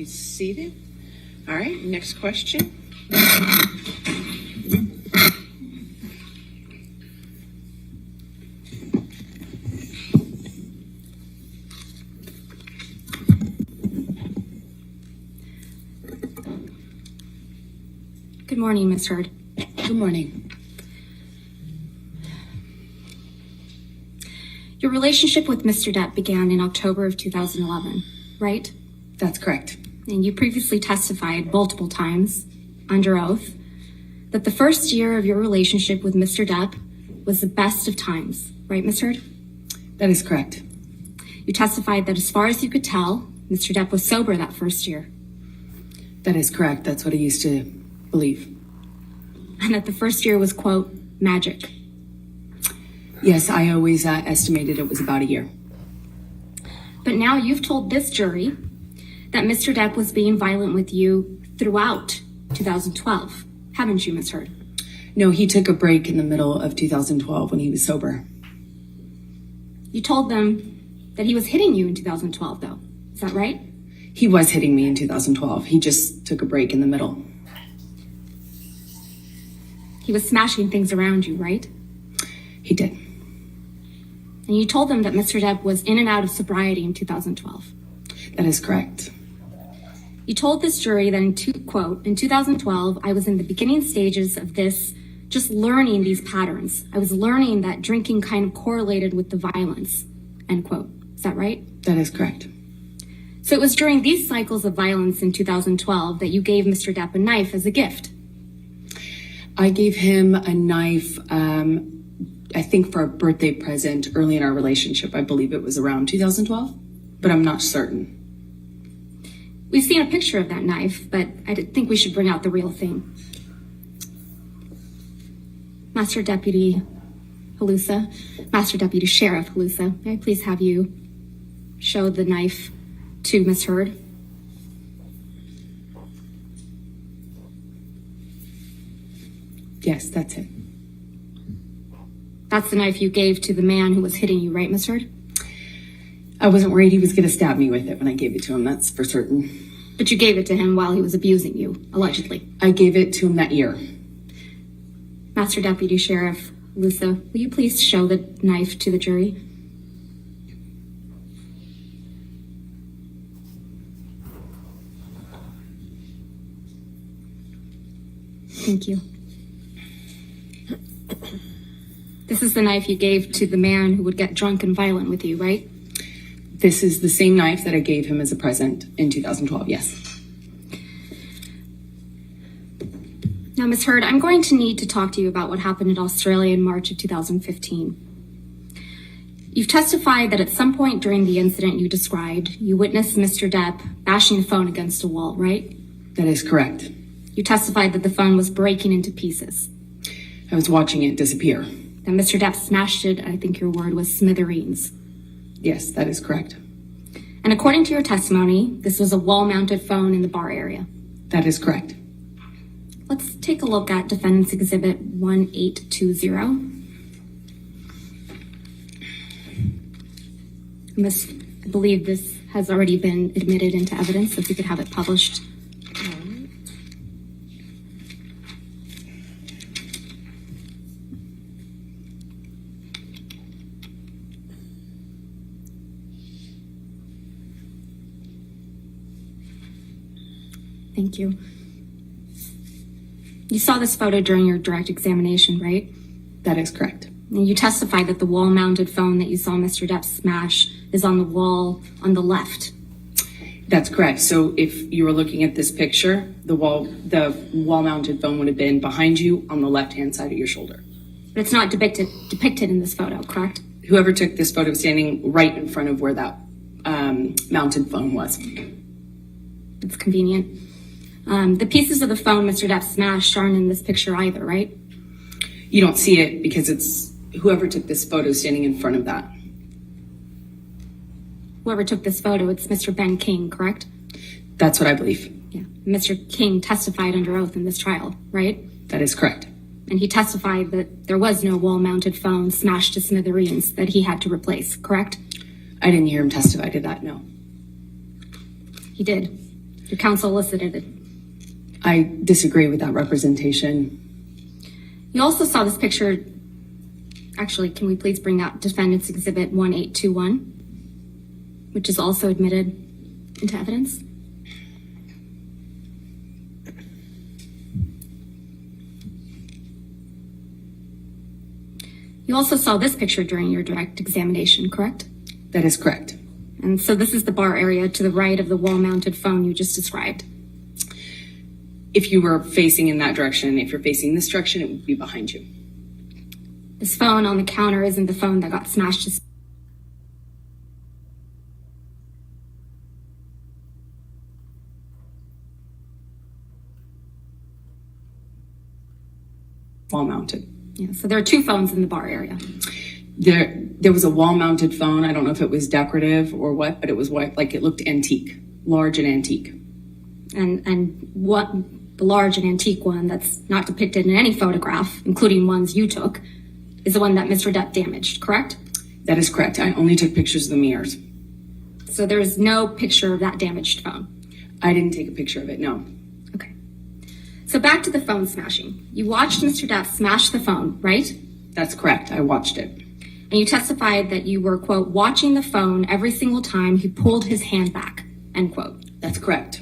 be seated. All right, next question. Good morning, Ms. Heard. Good morning. Your relationship with Mr. Depp began in October of 2011, right? That's correct. And you previously testified multiple times under oath that the first year of your relationship with Mr. Depp was the best of times, right, Ms. Heard? That is correct. You testified that as far as you could tell, Mr. Depp was sober that first year. That is correct. That's what I used to believe. And that the first year was, quote, magic. Yes, I always estimated it was about a year. But now you've told this jury that Mr. Depp was being violent with you throughout 2012, haven't you, Ms. Heard? No, he took a break in the middle of 2012 when he was sober. You told them that he was hitting you in 2012, though. Is that right? He was hitting me in 2012. He just took a break in the middle. He was smashing things around you, right? He did. And you told them that Mr. Depp was in and out of sobriety in 2012. That is correct. You told this jury that, in 2012, I was in the beginning stages of this, just learning these patterns. I was learning that drinking kind of correlated with the violence, end quote. Is that right? That is correct. So it was during these cycles of violence in 2012 that you gave Mr. Depp a knife as a gift. I gave him a knife, I think for a birthday present early in our relationship. I believe it was around 2012, but I'm not certain. We've seen a picture of that knife, but I think we should bring out the real thing. Master Deputy Sheriff Halusa, may I please have you show the knife to Ms. Heard? Yes, that's it. That's the knife you gave to the man who was hitting you, right, Ms. Heard? I wasn't worried he was going to stab me with it when I gave it to him, that's for certain. But you gave it to him while he was abusing you, allegedly. I gave it to him that year. Master Deputy Sheriff Halusa, will you please show the knife to the jury? Thank you. This is the knife you gave to the man who would get drunk and violent with you, right? This is the same knife that I gave him as a present in 2012, yes. Now, Ms. Heard, I'm going to need to talk to you about what happened in Australia in March of 2015. You've testified that at some point during the incident you described, you witnessed Mr. Depp bashing the phone against a wall, right? That is correct. You testified that the phone was breaking into pieces. I was watching it disappear. That Mr. Depp smashed it, I think your word was smithereens. Yes, that is correct. And according to your testimony, this was a wall-mounted phone in the bar area. That is correct. Let's take a look at Defendant's Exhibit 1820. I believe this has already been admitted into evidence, so if we could have it published. Thank you. You saw this photo during your direct examination, right? That is correct. And you testified that the wall-mounted phone that you saw Mr. Depp smash is on the wall on the left. That's correct. So if you were looking at this picture, the wall-mounted phone would have been behind you on the left-hand side of your shoulder. But it's not depicted in this photo, correct? Whoever took this photo was standing right in front of where that mounted phone was. It's convenient. The pieces of the phone Mr. Depp smashed aren't in this picture either, right? You don't see it because it's whoever took this photo standing in front of that. Whoever took this photo, it's Mr. Ben King, correct? That's what I believe. Yeah. Mr. King testified under oath in this trial, right? That is correct. And he testified that there was no wall-mounted phone smashed to smithereens that he had to replace, correct? I didn't hear him testify to that, no. He did. Your counsel elicited it. I disagree with that representation. You also saw this picture. Actually, can we please bring out Defendant's Exhibit 1821, which is also admitted into evidence? You also saw this picture during your direct examination, correct? That is correct. And so this is the bar area to the right of the wall-mounted phone you just described. If you were facing in that direction, if you're facing this direction, it would be behind you. This phone on the counter isn't the phone that got smashed. Wall-mounted. Yeah, so there are two phones in the bar area. There was a wall-mounted phone. I don't know if it was decorative or what, but it was like it looked antique, large and antique. And what the large and antique one that's not depicted in any photograph, including ones you took, is the one that Mr. Depp damaged, correct? That is correct. I only took pictures of the mirrors. So there is no picture of that damaged phone? I didn't take a picture of it, no. Okay. So back to the phone smashing. You watched Mr. Depp smash the phone, right? That's correct. I watched it. And you testified that you were, quote, watching the phone every single time he pulled his hand back, end quote. That's correct.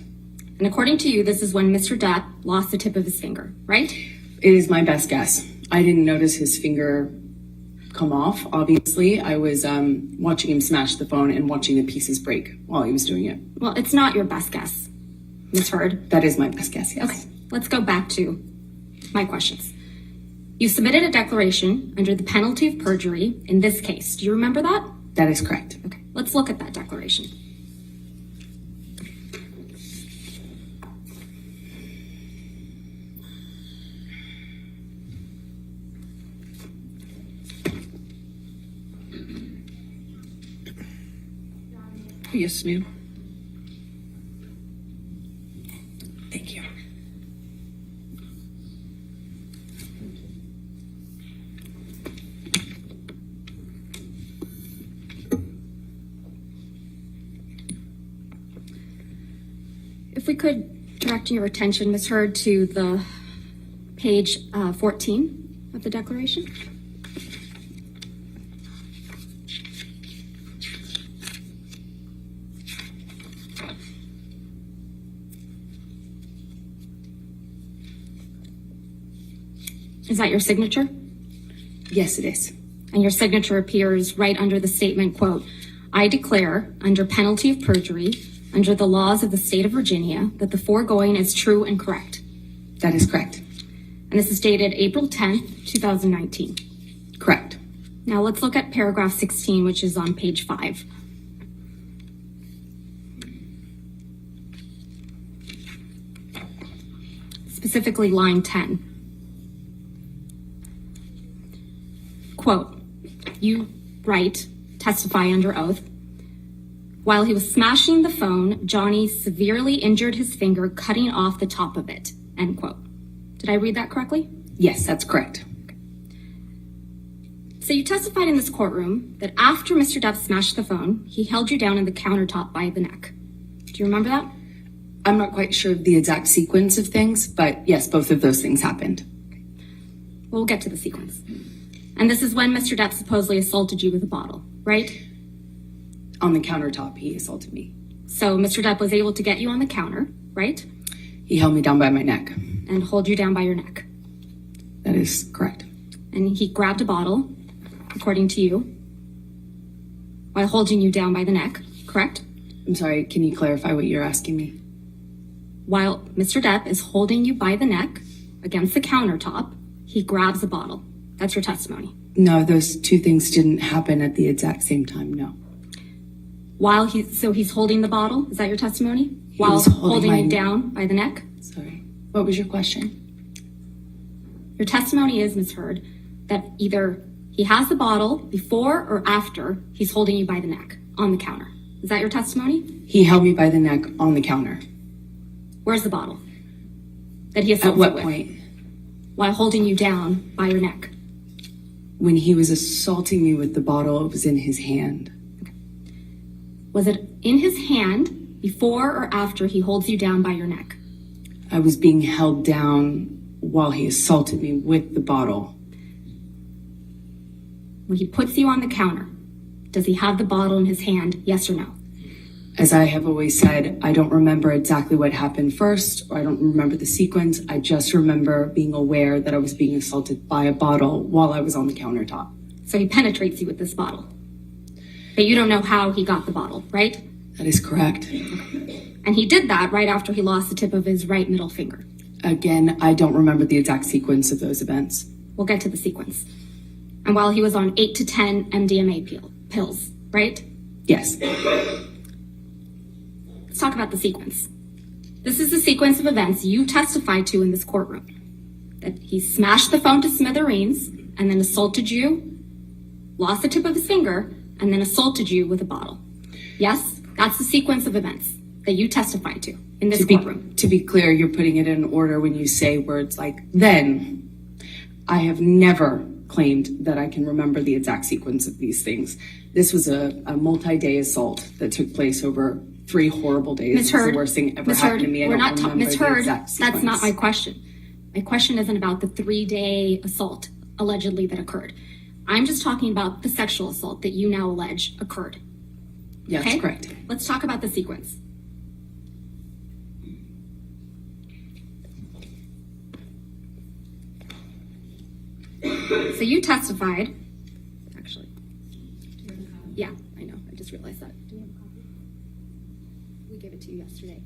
And according to you, this is when Mr. Depp lost the tip of his finger, right? It is my best guess. I didn't notice his finger come off, obviously. I was watching him smash the phone and watching the pieces break while he was doing it. Well, it's not your best guess, Ms. Heard. That is my best guess, yes. Okay, let's go back to my questions. You submitted a declaration under the penalty of perjury in this case. Do you remember that? That is correct. Okay, let's look at that declaration. Yes, ma'am. Thank you. If we could direct your attention, Ms. Heard, to the page 14 of the declaration. Is that your signature? Yes, it is. And your signature appears right under the statement, quote, I declare under penalty of perjury, under the laws of the state of Virginia, that the foregoing is true and correct. That is correct. And this is dated April 10th, 2019. Correct. Now let's look at paragraph 16, which is on page 5. Specifically line 10. Quote, you write, testify under oath, while he was smashing the phone, Johnny severely injured his finger, cutting off the top of it, end quote. Did I read that correctly? Yes, that's correct. So you testified in this courtroom that after Mr. Depp smashed the phone, he held you down on the countertop by the neck. Do you remember that? I'm not quite sure of the exact sequence of things, but yes, both of those things happened. We'll get to the sequence. And this is when Mr. Depp supposedly assaulted you with a bottle, right? On the countertop, he assaulted me. So Mr. Depp was able to get you on the counter, right? He held me down by my neck. And hold you down by your neck. That is correct. And he grabbed a bottle, according to you, while holding you down by the neck, correct? I'm sorry, can you clarify what you're asking me? While Mr. Depp is holding you by the neck against the countertop, he grabs a bottle. That's your testimony. No, those two things didn't happen at the exact same time, no. So he's holding the bottle, is that your testimony? While was holding holding you down by the neck? Sorry, what was your question? Your testimony is, Ms. Heard, that either he has the bottle before or after he's holding you by the neck on the counter. Is that your testimony? He held me by the neck on the counter. Where's the bottle that he assaulted At what with? point? While holding you down by your neck. When he was assaulting me with the bottle, it was in his hand. Was it in his hand before or after he holds you down by your neck? I was being held down while he assaulted me with the bottle. When he puts you on the counter, does he have the bottle in his hand, yes or no? As I have always said, I don't remember exactly what happened first, or I don't remember the sequence. I just remember being aware that I was being assaulted by a bottle while I was on the countertop. So he penetrates you with this bottle. But you don't know how he got the bottle, right? That is correct. And he did that right after he lost the tip of his right middle finger. Again, I don't remember the exact sequence of those events. We'll get to the sequence. And while he was on 8 to 10 MDMA pills, right? Yes. Let's talk about the sequence. This is the sequence of events you testified to in this courtroom. That he smashed the phone to smithereens and then assaulted you, lost the tip of his finger, and then assaulted you with a bottle. Yes, that's the sequence of events that you testified to in this courtroom. To be clear, you're putting it in order when you say words like then. I have never claimed that I can remember the exact sequence of these things. This was a multi-day assault that took place over 3 horrible days. Ms. Heard, it's the worst thing ever happened to me. We're not remember Ms. Heard, exact sequence. That's not my question. My question isn't about the 3-day assault allegedly that occurred. I'm just talking about the sexual assault that you now allege occurred. Yes, okay? Correct. Let's talk about the sequence. So you testified, actually. Yeah, I know. I just realized that. Do you have a copy? We gave it to you yesterday.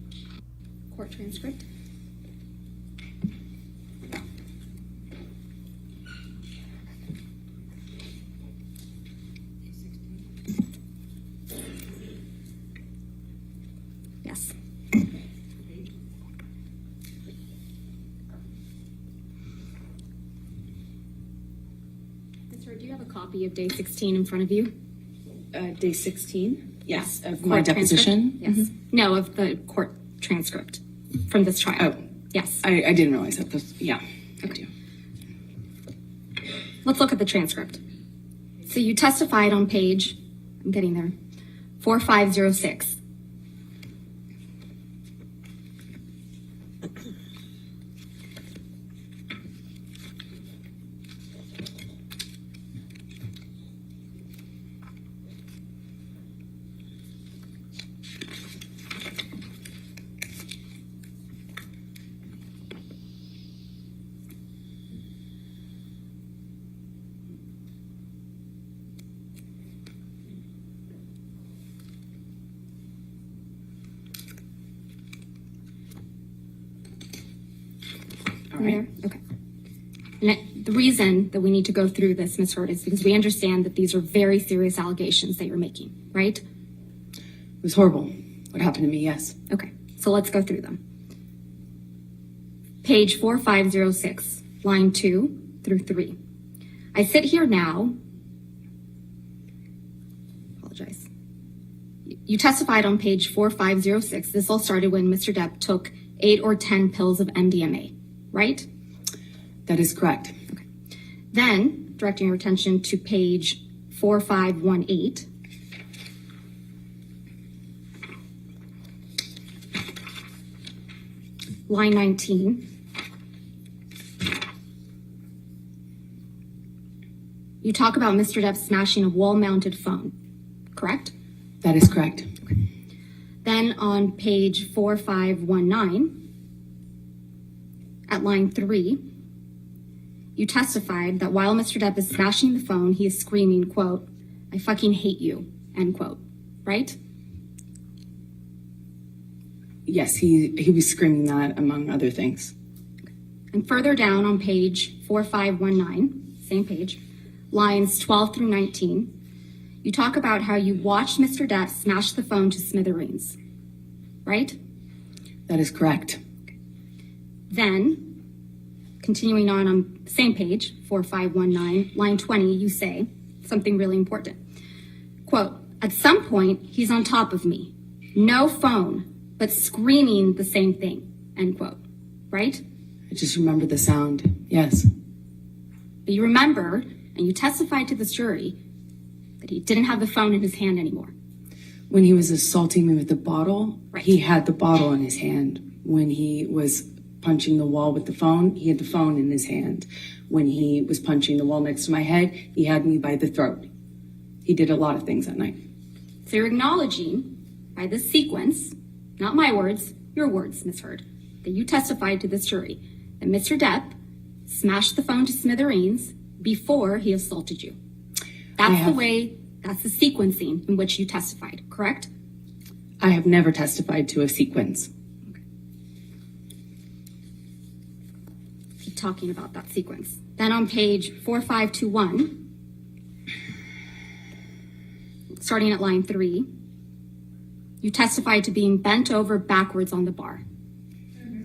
Court transcript. Yes. Ms. Heard, do you have a copy of day 16 in front of you? Day 16? Yes, of Court my deposition? Yes. Mm-hmm. No, of the court transcript from this trial. Oh. Yes. I didn't realize that. Yeah, I do. Let's look at the transcript. So you testified on page, I'm getting there, 4506. All right. Okay. And the reason that we need to go through this, Ms. Heard, is because we understand that these are very serious allegations that you're making, right? It was horrible. What happened to me, yes. Okay, so let's go through them. Page 4506, line 2 through 3. I sit here now. Apologize. You testified on page 4506. This all started when Mr. Depp took 8 or 10 pills of MDMA, right? That is correct. Okay. Then, directing your attention to page 4518. Line 19. You talk about Mr. Depp smashing a wall-mounted phone, correct? That is correct. Okay. Then on page 4519, at line 3, you testified that while Mr. Depp is smashing the phone, he is screaming, quote, "I fucking hate you," end quote, right? Yes, he was screaming that, among other things. And further down on page 4519, same page, lines 12 through 19, you talk about how you watched Mr. Depp smash the phone to smithereens, right? That is correct. Then, continuing on the same page, 4519, line 20, you say something really important. Quote, "At some point, he's on top of me. No phone, but screaming the same thing," end quote, right? I just remember the sound, yes. But you remember, and you testified to this jury, that he didn't have the phone in his hand anymore. When he was assaulting me with the bottle, Right. he had the bottle in his hand. When he was punching the wall with the phone, he had the phone in his hand. When he was punching the wall next to my head, he had me by the throat. He did a lot of things that night. So you're acknowledging by this sequence, not my words, your words, Ms. Heard, that you testified to this jury that Mr. Depp smashed the phone to smithereens before he assaulted you. That's the sequencing in which you testified, correct? I have never testified to a sequence. Keep talking about that sequence. Then on page 4521, starting at line 3, you testified to being bent over backwards on the bar,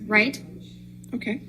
right? Okay.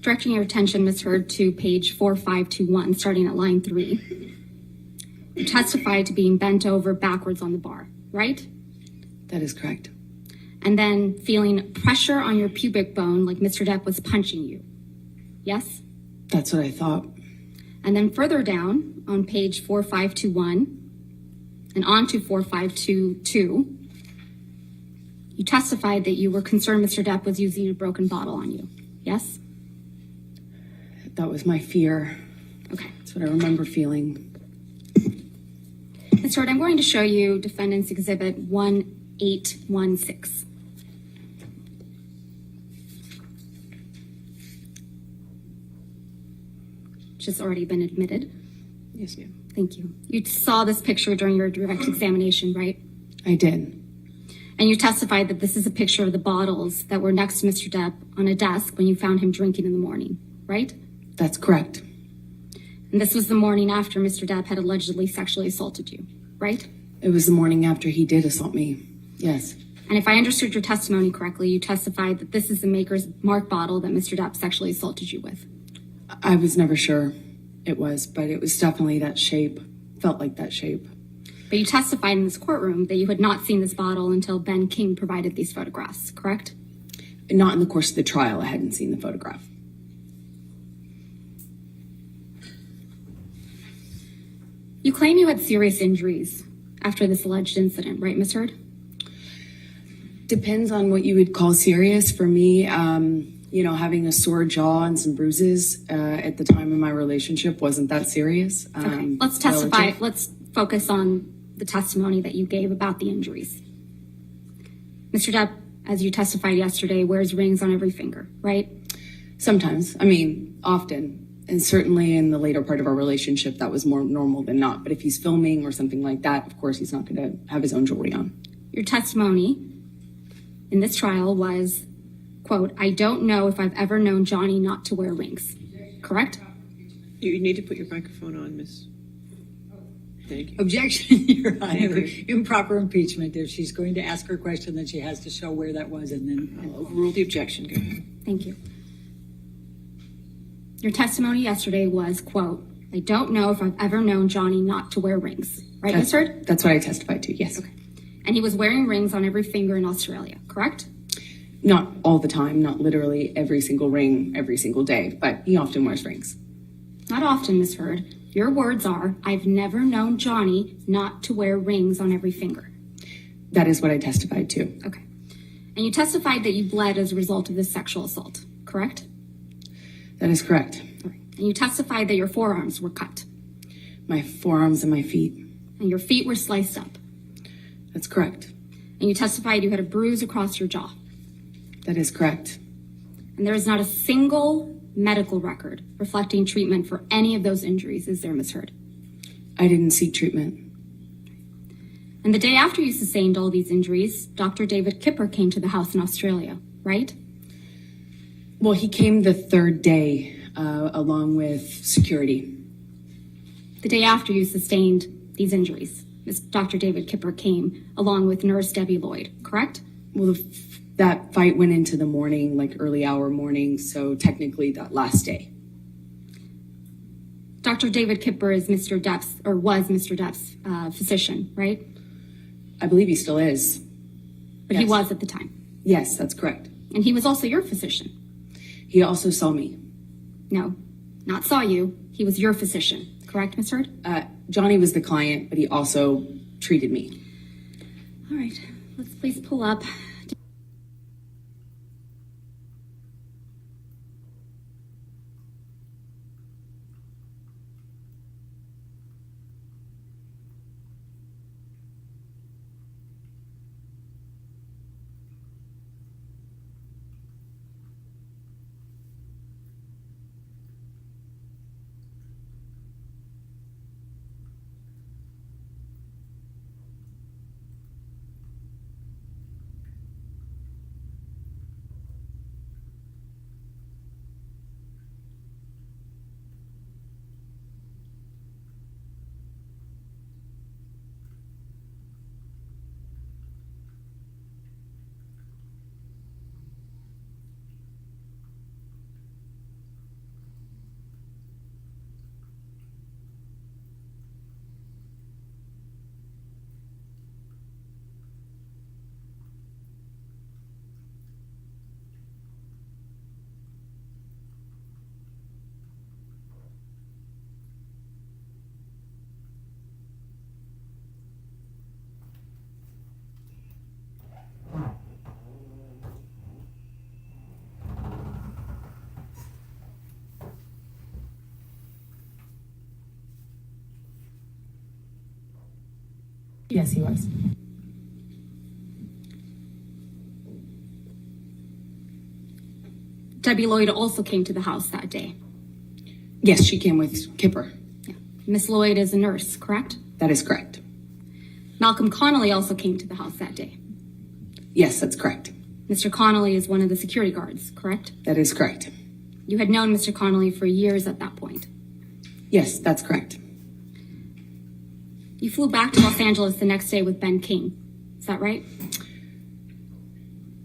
Directing your attention, Ms. Heard, to page 4521, starting at line 3. You testified to being bent over backwards on the bar, right? That is correct. And then feeling pressure on your pubic bone like Mr. Depp was punching you. Yes? That's what I thought. And then further down on page 4521 and on to 4522, you testified that you were concerned Mr. Depp was using a broken bottle on you. Yes? That was my fear. Okay. That's what I remember feeling. Ms. Heard, I'm going to show you Defendant's Exhibit 1816. Which has already been admitted. Yes, ma'am. Thank you. You saw this picture during your direct examination, right? I did. And you testified that this is a picture of the bottles that were next to Mr. Depp on a desk when you found him drinking in the morning, right? That's correct. And this was the morning after Mr. Depp had allegedly sexually assaulted you, right? It was the morning after he did assault me. Yes. And if I understood your testimony correctly, you testified that this is the Maker's Mark bottle that Mr. Depp sexually assaulted you with. I was never sure it was, but it was definitely that shape. Felt like that shape. But you testified in this courtroom that you had not seen this bottle until Ben King provided these photographs, correct? Not in the course of the trial. I hadn't seen the photograph. You claim you had serious injuries after this alleged incident, right, Ms. Heard? Depends on what you would call serious. For me, having a sore jaw and some bruises at the time of my relationship wasn't that serious. Okay, let's testify. Relative. Let's focus on the testimony that you gave about the injuries. Mr. Depp, as you testified yesterday, wears rings on every finger, right? Sometimes. Often. And certainly in the later part of our relationship, that was more normal than not. But if he's filming or something like that, of course, he's not going to have his own jewelry on. Your testimony in this trial was, quote, "I don't know if I've ever known Johnny not to wear rings." Correct? You need to put your microphone on, Miss. Thank you. Objection, Your Honor. Improper impeachment. If she's going to ask her question, then she has to show where that was, and then I'll overrule the objection. Go ahead. Thank you. Your testimony yesterday was, quote, "I don't know if I've ever known Johnny not to wear rings." Right, Ms. Heard? That's what I testified to, yes. Okay. And he was wearing rings on every finger in Australia, correct? Not all the time, not literally every single ring, every single day, but he often wears rings. Not often, Miss Heard. Your words are, I've never known Johnny not to wear rings on every finger. That is what I testified to. Okay. And you testified that you bled as a result of this sexual assault, correct? That is correct. All right. And you testified that your forearms were cut. My forearms and my feet. And your feet were sliced up. That's correct. And you testified you had a bruise across your jaw. That is correct. And there is not a single medical record reflecting treatment for any of those injuries, is there, Ms. Heard? I didn't seek treatment. And the day after you sustained all these injuries, Dr. David Kipper came to the house in Australia, right? Well, he came the third day, along with security. The day after you sustained these injuries, Dr. David Kipper came along with nurse Debbie Lloyd, correct? Well, that fight went into the morning, like early hour morning, so technically that last day. Dr. David Kipper is Mr. Depp's, or was Mr. Depp's physician, right? I believe he still is. But Yes. he was at the time. Yes, that's correct. And he was also your physician. He also saw me. No, not saw you. He was your physician, correct, Ms. Heard? Johnny was the client, but he also treated me. All right, let's please pull up. Yes, he was. Debbie Lloyd also came to the house that day. Yes, she came with Kipper. Yeah. Miss Lloyd is a nurse, correct? That is correct. Malcolm Connolly also came to the house that day. Yes, that's correct. Mr. Connolly is one of the security guards, correct? That is correct. You had known Mr. Connolly for years at that point. Yes, that's correct. You flew back to Los Angeles the next day with Ben King. Is that right?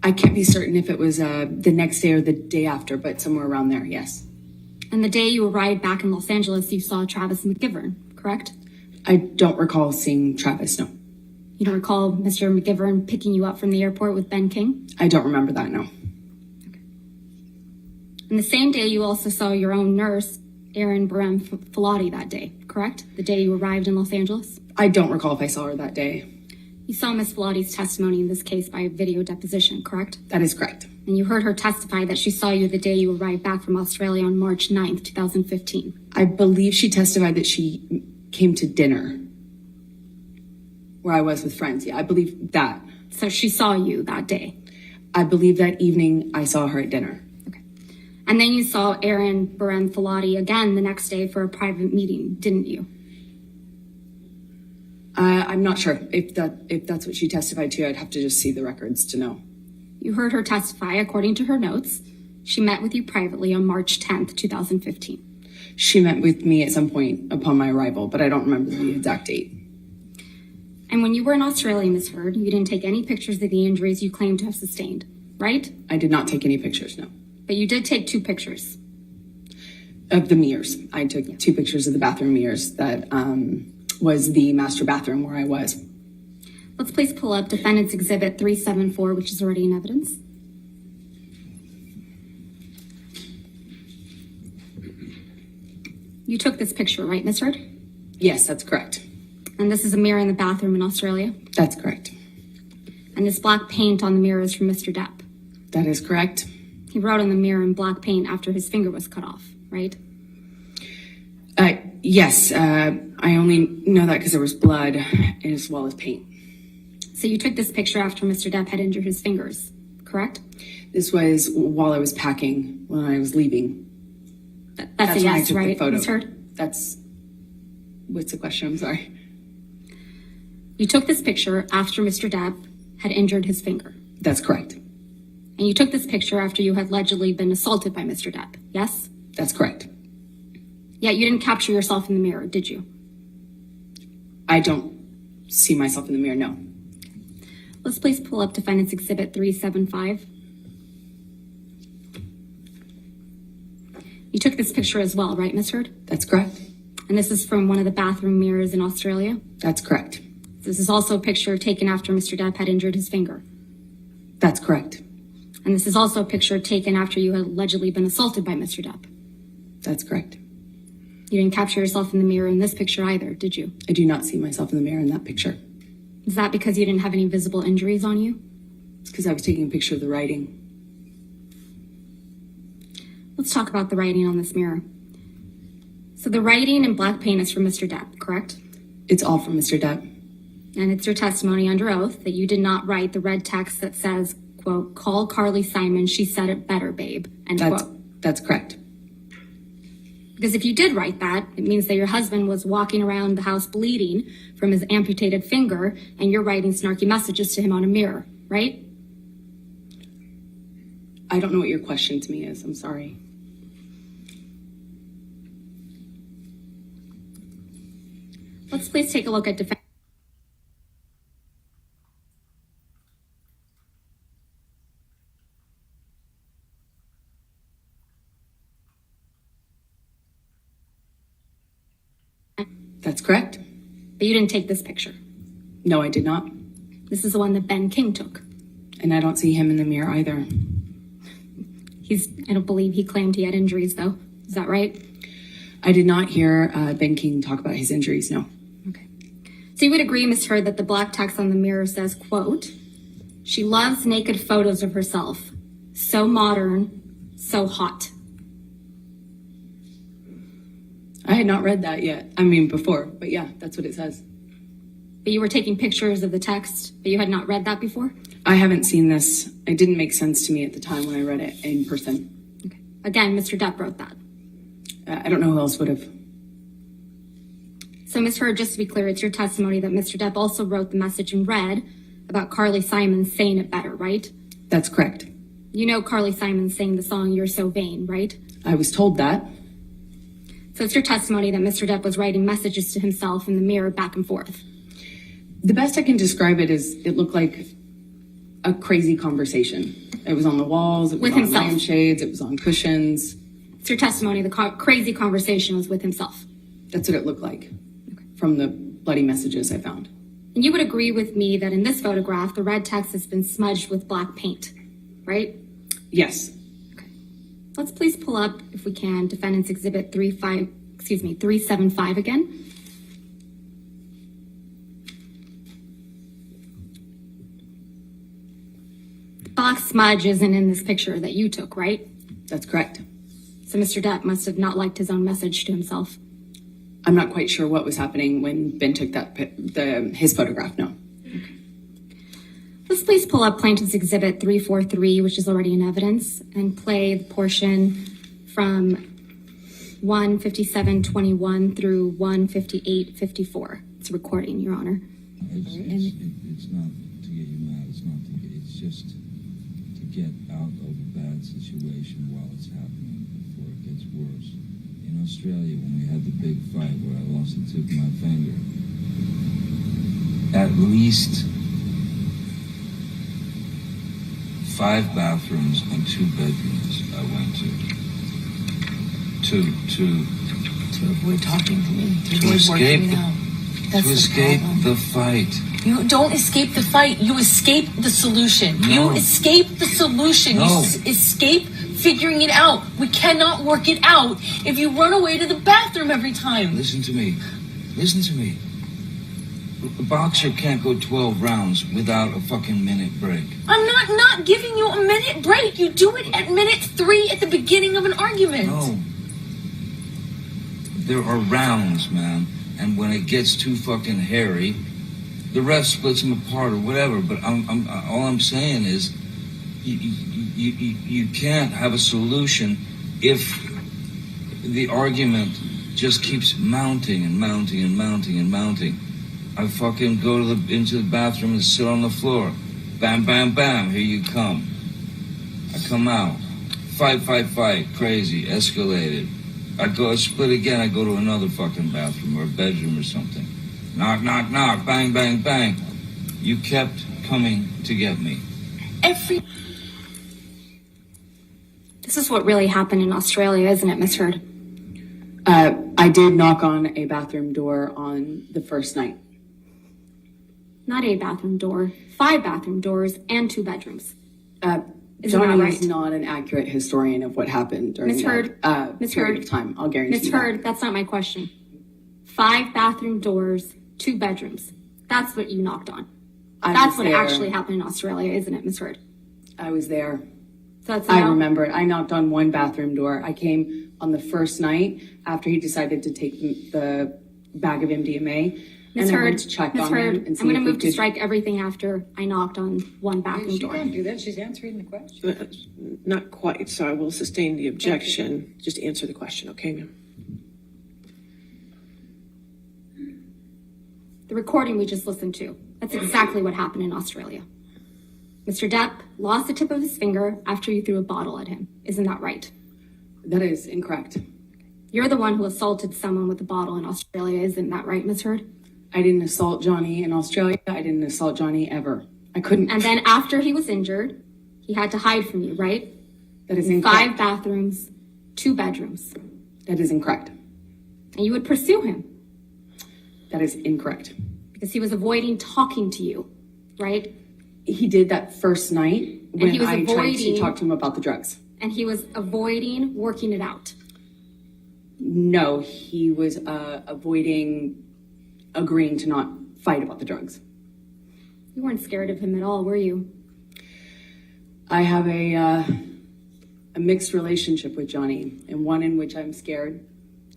I can't be certain if it was the next day or the day after, but somewhere around there, yes. And the day you arrived back in Los Angeles, you saw Travis McGivern, correct? I don't recall seeing Travis, no. You don't recall Mr. McGivern picking you up from the airport with Ben King? I don't remember that, no. And the same day, you also saw your own nurse, Erin Barem Filati, that day, correct? The day you arrived in Los Angeles? I don't recall if I saw her that day. You saw Miss Filati's testimony in this case by video deposition, correct? That is correct. And you heard her testify that she saw you the day you arrived back from Australia on March 9th, 2015. I believe she testified that she came to dinner where I was with friends. Yeah, I believe that. So she saw you that day. I believe that evening I saw her at dinner. Okay. And then you saw Erin Barem Filati again the next day for a private meeting, didn't you? I'm not sure if that's what she testified to. I'd have to just see the records to know. You heard her testify according to her notes. She met with you privately on March 10th, 2015. She met with me at some point upon my arrival, but I don't remember the exact date. And when you were in Australia, Ms. Heard, you didn't take any pictures of the injuries you claimed to have sustained, right? I did not take any pictures, no. But you did take 2 pictures. Of the mirrors. I took 2 pictures of the bathroom mirrors that was the master bathroom where I was. Let's please pull up Defendant's Exhibit 374, which is already in evidence. You took this picture, right, Ms. Heard? Yes, that's correct. And this is a mirror in the bathroom in Australia? That's correct. And this black paint on the mirror is from Mr. Depp? That is correct. He wrote on the mirror in black paint after his finger was cut off, right? Yes, I only know that because there was blood as well as paint. So you took this picture after Mr. Depp had injured his fingers, correct? This was while I was packing, when I was leaving. That's a when I yes, took the right, photo. Ms. Heard? That's, what's the question? I'm sorry. You took this picture after Mr. Depp had injured his finger. That's correct. And you took this picture after you had allegedly been assaulted by Mr. Depp, yes? That's correct. Yet you didn't capture yourself in the mirror, did you? I don't see myself in the mirror, no. Let's please pull up Defendant's Exhibit 375. You took this picture as well, right, Ms. Heard? That's correct. And this is from one of the bathroom mirrors in Australia? That's correct. This is also a picture taken after Mr. Depp had injured his finger. That's correct. And this is also a picture taken after you had allegedly been assaulted by Mr. Depp. That's correct. You didn't capture yourself in the mirror in this picture either, did you? I do not see myself in the mirror in that picture. Is that because you didn't have any visible injuries on you? It's because I was taking a picture of the writing. Let's talk about the writing on this mirror. So the writing in black paint is from Mr. Depp, correct? It's all from Mr. Depp. And it's your testimony under oath that you did not write the red text that says, quote, "Call Carly Simon, she said it better, babe," end quote. That's correct. Because if you did write that, it means that your husband was walking around the house bleeding from his amputated finger, and you're writing snarky messages to him on a mirror, right? I don't know what your question to me is. I'm sorry. Let's please take a look at That's correct. But you didn't take this picture. No, I did not. This is the one that Ben King took. And I don't see him in the mirror either. I don't believe he claimed he had injuries, though. Is that right? I did not hear Ben King talk about his injuries, no. Okay. So you would agree, Ms. Heard, that the black text on the mirror says, quote, "She loves naked photos of herself. So modern, so hot." I had not read that yet. I mean, before, but yeah, that's what it says. But you were taking pictures of the text, but you had not read that before? I haven't seen this. It didn't make sense to me at the time when I read it in person. Okay. Again, Mr. Depp wrote that. I don't know who else would have. So, Ms. Heard, just to be clear, it's your testimony that Mr. Depp also wrote the message in red about Carly Simon saying it better, right? That's correct. You know Carly Simon sang the song "You're So Vain," right? I was told that. So it's your testimony that Mr. Depp was writing messages to himself in the mirror back and forth. The best I can describe it is it looked like a crazy conversation. It was on the walls, it was With on himself. lampshades, it was on cushions. It's your testimony the crazy conversation was with himself. That's what it looked like from the bloody messages I found. And you would agree with me that in this photograph, the red text has been smudged with black paint, right? Yes. Let's please pull up, if we can, Defendant's Exhibit 375 again. The black smudge isn't in this picture that you took, right? That's correct. So Mr. Depp must have not liked his own message to himself. I'm not quite sure what was happening when Ben took his photograph, no. Let's please pull up Plaintiff's Exhibit 343, which is already in evidence, and play the portion from 1:57:21 through 1:58:54. It's a recording, Your Honor. It's not to get you mad. It's just to get out of a bad situation while it's happening before it gets worse. In Australia, when we had the big fight where I lost the tip of my finger, at least 5 bathrooms and 2 bedrooms I went to avoid talking to me, to avoid escape working out. That's to the escape problem. the fight. You don't escape the fight. You escape the solution. No. You escape the solution. No. You escape figuring it out. We cannot work it out if you run away to the bathroom every time. Listen to me. Listen to me. A boxer can't go 12 rounds without a fucking minute break. I'm not giving you a minute break. You do it at minute 3 at the beginning of an argument. No. There are rounds, man. And when it gets too fucking hairy, the ref splits them apart or whatever. But all I'm saying is, you can't have a solution if the argument just keeps mounting and mounting and mounting and mounting. I fucking go into the bathroom and sit on the floor. Bam, bam, bam, here you come. I come out. Fight, crazy, escalated. I split again, I go to another fucking bathroom or a bedroom or something. Knock, knock, knock, bang, bang, bang. You kept coming to get me. This is what really happened in Australia, isn't it, Miss Heard? I did knock on a bathroom door on the first night. Not a bathroom door, 5 bathroom doors, and 2 bedrooms. Isn't Johnny that right? is not an accurate historian of what happened during Miss Heard, that Miss period Heard, of time. I'll guarantee Miss that. Heard, that's not my question. 5 bathroom doors, 2 bedrooms. That's what you knocked on. That's what actually happened in Australia, isn't it, Miss Heard? I was there. So that's I no? remember it. I knocked on one bathroom door. I came on the first night after he decided to take the bag of MDMA. Miss and I Heard, went to check Miss on Heard, him and see I'm going to if we move to could- strike everything after I knocked on one bathroom She door. can't do that. She's answering the question. Not quite, so I will sustain the objection. Just answer the question, okay, ma'am? The recording we just listened to, that's exactly what happened in Australia. Mr. Depp lost the tip of his finger after you threw a bottle at him. Isn't that right? That is incorrect. You're the one who assaulted someone with a bottle in Australia. Isn't that right, Miss Heard? I didn't assault Johnny in Australia. I didn't assault Johnny ever. I couldn't. And then after he was injured, he had to hide from you, right? That is 5 incorrect. bathrooms, 2 bedrooms. That is incorrect. And you would pursue him That is incorrect. because he was avoiding talking to you, right? He did that first night when he was I tried to avoiding- talk to him about the drugs. And he was avoiding working it out. No, he was avoiding agreeing to not fight about the drugs. You weren't scared of him at all, were you? I have a mixed relationship with Johnny, and one in which I'm scared,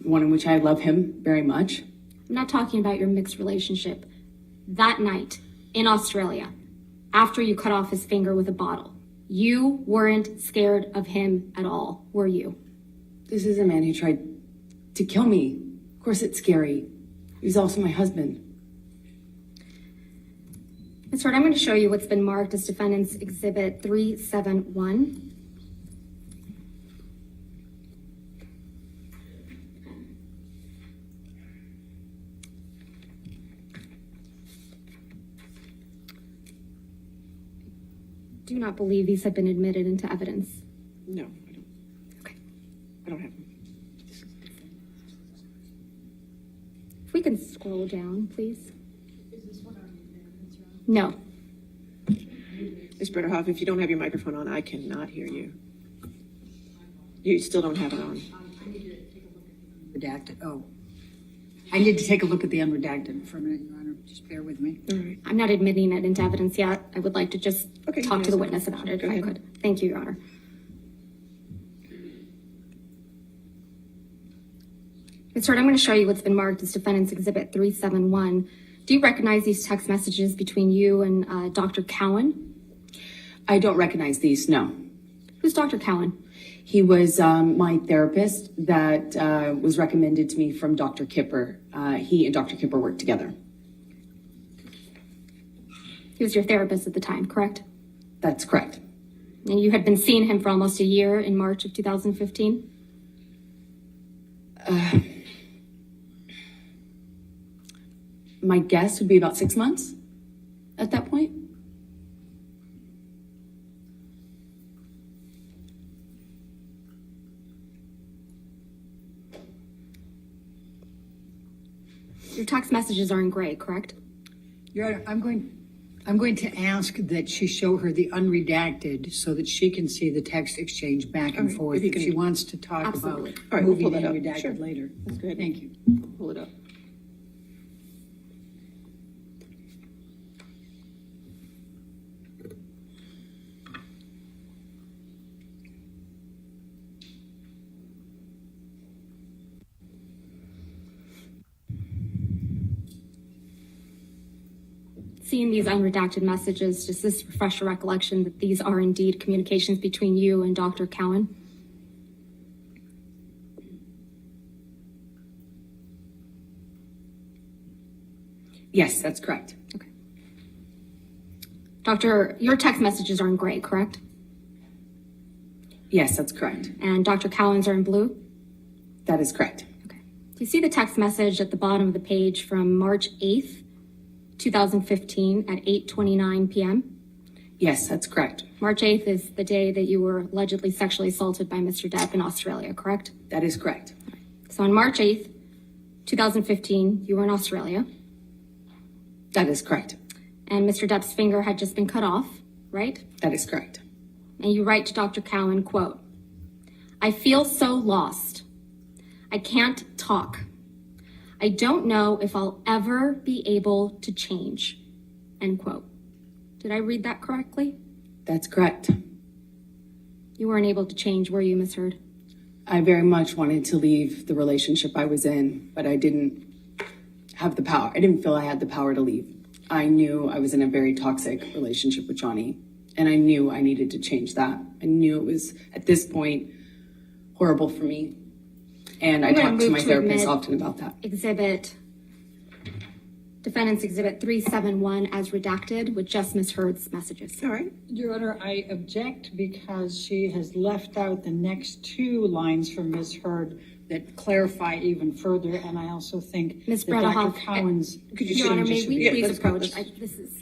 one in which I love him very much. I'm not talking about your mixed relationship. That night in Australia, after you cut off his finger with a bottle, you weren't scared of him at all, were you? This is a man who tried to kill me. Of course, it's scary. He's also my husband. Ms. Heard, I'm going to show you what's been marked as Defendant's Exhibit 371. Do not believe these have been admitted into evidence. No, I don't. Okay. I don't have them. If we can scroll down, please. No. Ms. Bretterhoff, if you don't have your microphone on, I cannot hear you. You still don't have it on. Redacted. Oh. I need to take a look at the unredacted for a minute, Your Honor. Just bear with me. All right. I'm not admitting it into evidence yet. I would like to just Okay, talk yes, to the okay. witness about it Go if I ahead. could. Thank you, Your Honor. Ms. Heard, I'm going to show you what's been marked as Defendant's Exhibit 371. Do you recognize these text messages between you and Dr. Cowan? I don't recognize these, no. Who's Dr. Cowan? He was my therapist that was recommended to me from Dr. Kipper. He and Dr. Kipper worked together. He was your therapist at the time, correct? That's correct. And you had been seeing him for almost a year in March of 2015? My guess would be about 6 months at that point. Your text messages are in gray, correct? Your Honor, I'm going to ask that she show her the unredacted so that she can see the text exchange back and right, forth. if you If can- she wants to talk Absolutely. about All right, we'll moving pull that in up. redacted Sure. later. Let's go ahead. Thank you. Pull it up. Seeing these unredacted messages, does this refresh your recollection that these are indeed communications between you and Dr. Cowan? Yes, that's correct. Okay. Doctor, your text messages are in gray, correct? Yes, that's correct. And Dr. Cowan's are in blue? That is correct. Okay. Do you see the text message at the bottom of the page from March 8th, 2015 at 8:29 p.m.? Yes, that's correct. March 8th is the day that you were allegedly sexually assaulted by Mr. Depp in Australia, correct? That is correct. So on March 8th, 2015, you were in Australia, That is correct. and Mr. Depp's finger had just been cut off, right? That is correct. And you write to Dr. Cowan, quote, "I feel so lost. I can't talk. I don't know if I'll ever be able to change," end quote. Did I read that correctly? That's correct. You weren't able to change, were you, Ms. Heard? I very much wanted to leave the relationship I was in, but I didn't have the power. I didn't feel I had the power to leave. I knew I was in a very toxic relationship with Johnny, and I knew I needed to change that. I knew it was, at this point, horrible for me. And I I'm gonna talked to move my to therapist admit- often about that. Defendant's Exhibit 371 as redacted with just Ms. Heard's messages. All right. Your Honor, I object because she has left out the next two lines from Ms. Heard that clarify even further, and I also think Ms. that Dr. Bredehoff, Cowan's. Could you Your sit Honor, and may just- we yeah, please let's go. approach? Let's- This is.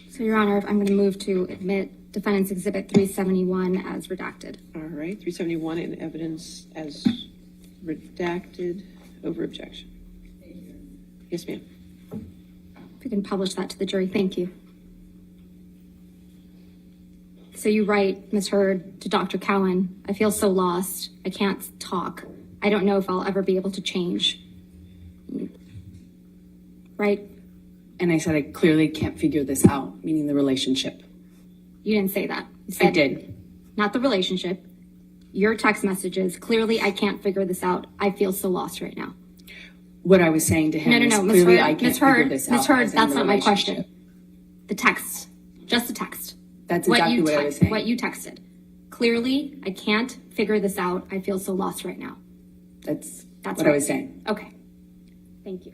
So, Your Honor, I'm going to move to admit Defendant's Exhibit 371 as redacted. All right, 371 in evidence as redacted over objection. Yes, ma'am. If you can publish that to the jury, thank you. So you write, Ms. Heard, to Dr. Cowan, "I feel so lost. I can't talk. I don't know if I'll ever be able to change." Right? And I said, I clearly can't figure this out, meaning the relationship. You didn't say that. You I said, did. not the relationship. Your text messages, "Clearly, I can't figure this out. I feel so lost right now." What I was saying to him No, is Ms. clearly Heard, I can't Ms. figure Heard, this out. Ms. Heard, as in that's the not my relationship. question. The text, just the text. That's exactly what I was saying. What you texted. Clearly, I can't figure this out. I feel so lost right now. That's what right. I was saying. Okay. Thank you.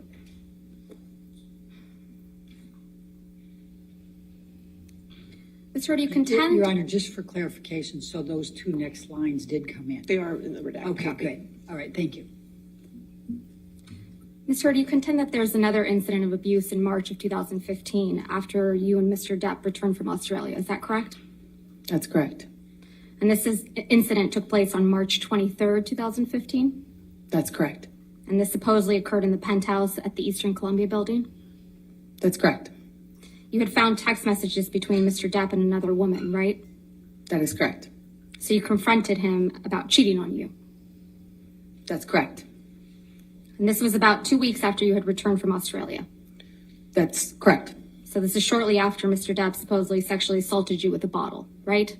Ms. Hurd, you contend? Your Honor, just for clarification, so those two next lines did come in? They are in the redacted Okay, copy. good. All right, thank you. Ms. Hurd, you contend that there's another incident of abuse in March of 2015 after you and Mr. Depp returned from Australia. Is that correct? That's correct. And incident took place on March 23rd, 2015? That's correct. And this supposedly occurred in the penthouse at the Eastern Columbia building? That's correct. You had found text messages between Mr. Depp and another woman, right? That is correct. So you confronted him about cheating on you. That's correct. And this was about 2 weeks after you had returned from Australia. That's correct. So this is shortly after Mr. Depp supposedly sexually assaulted you with a bottle, right?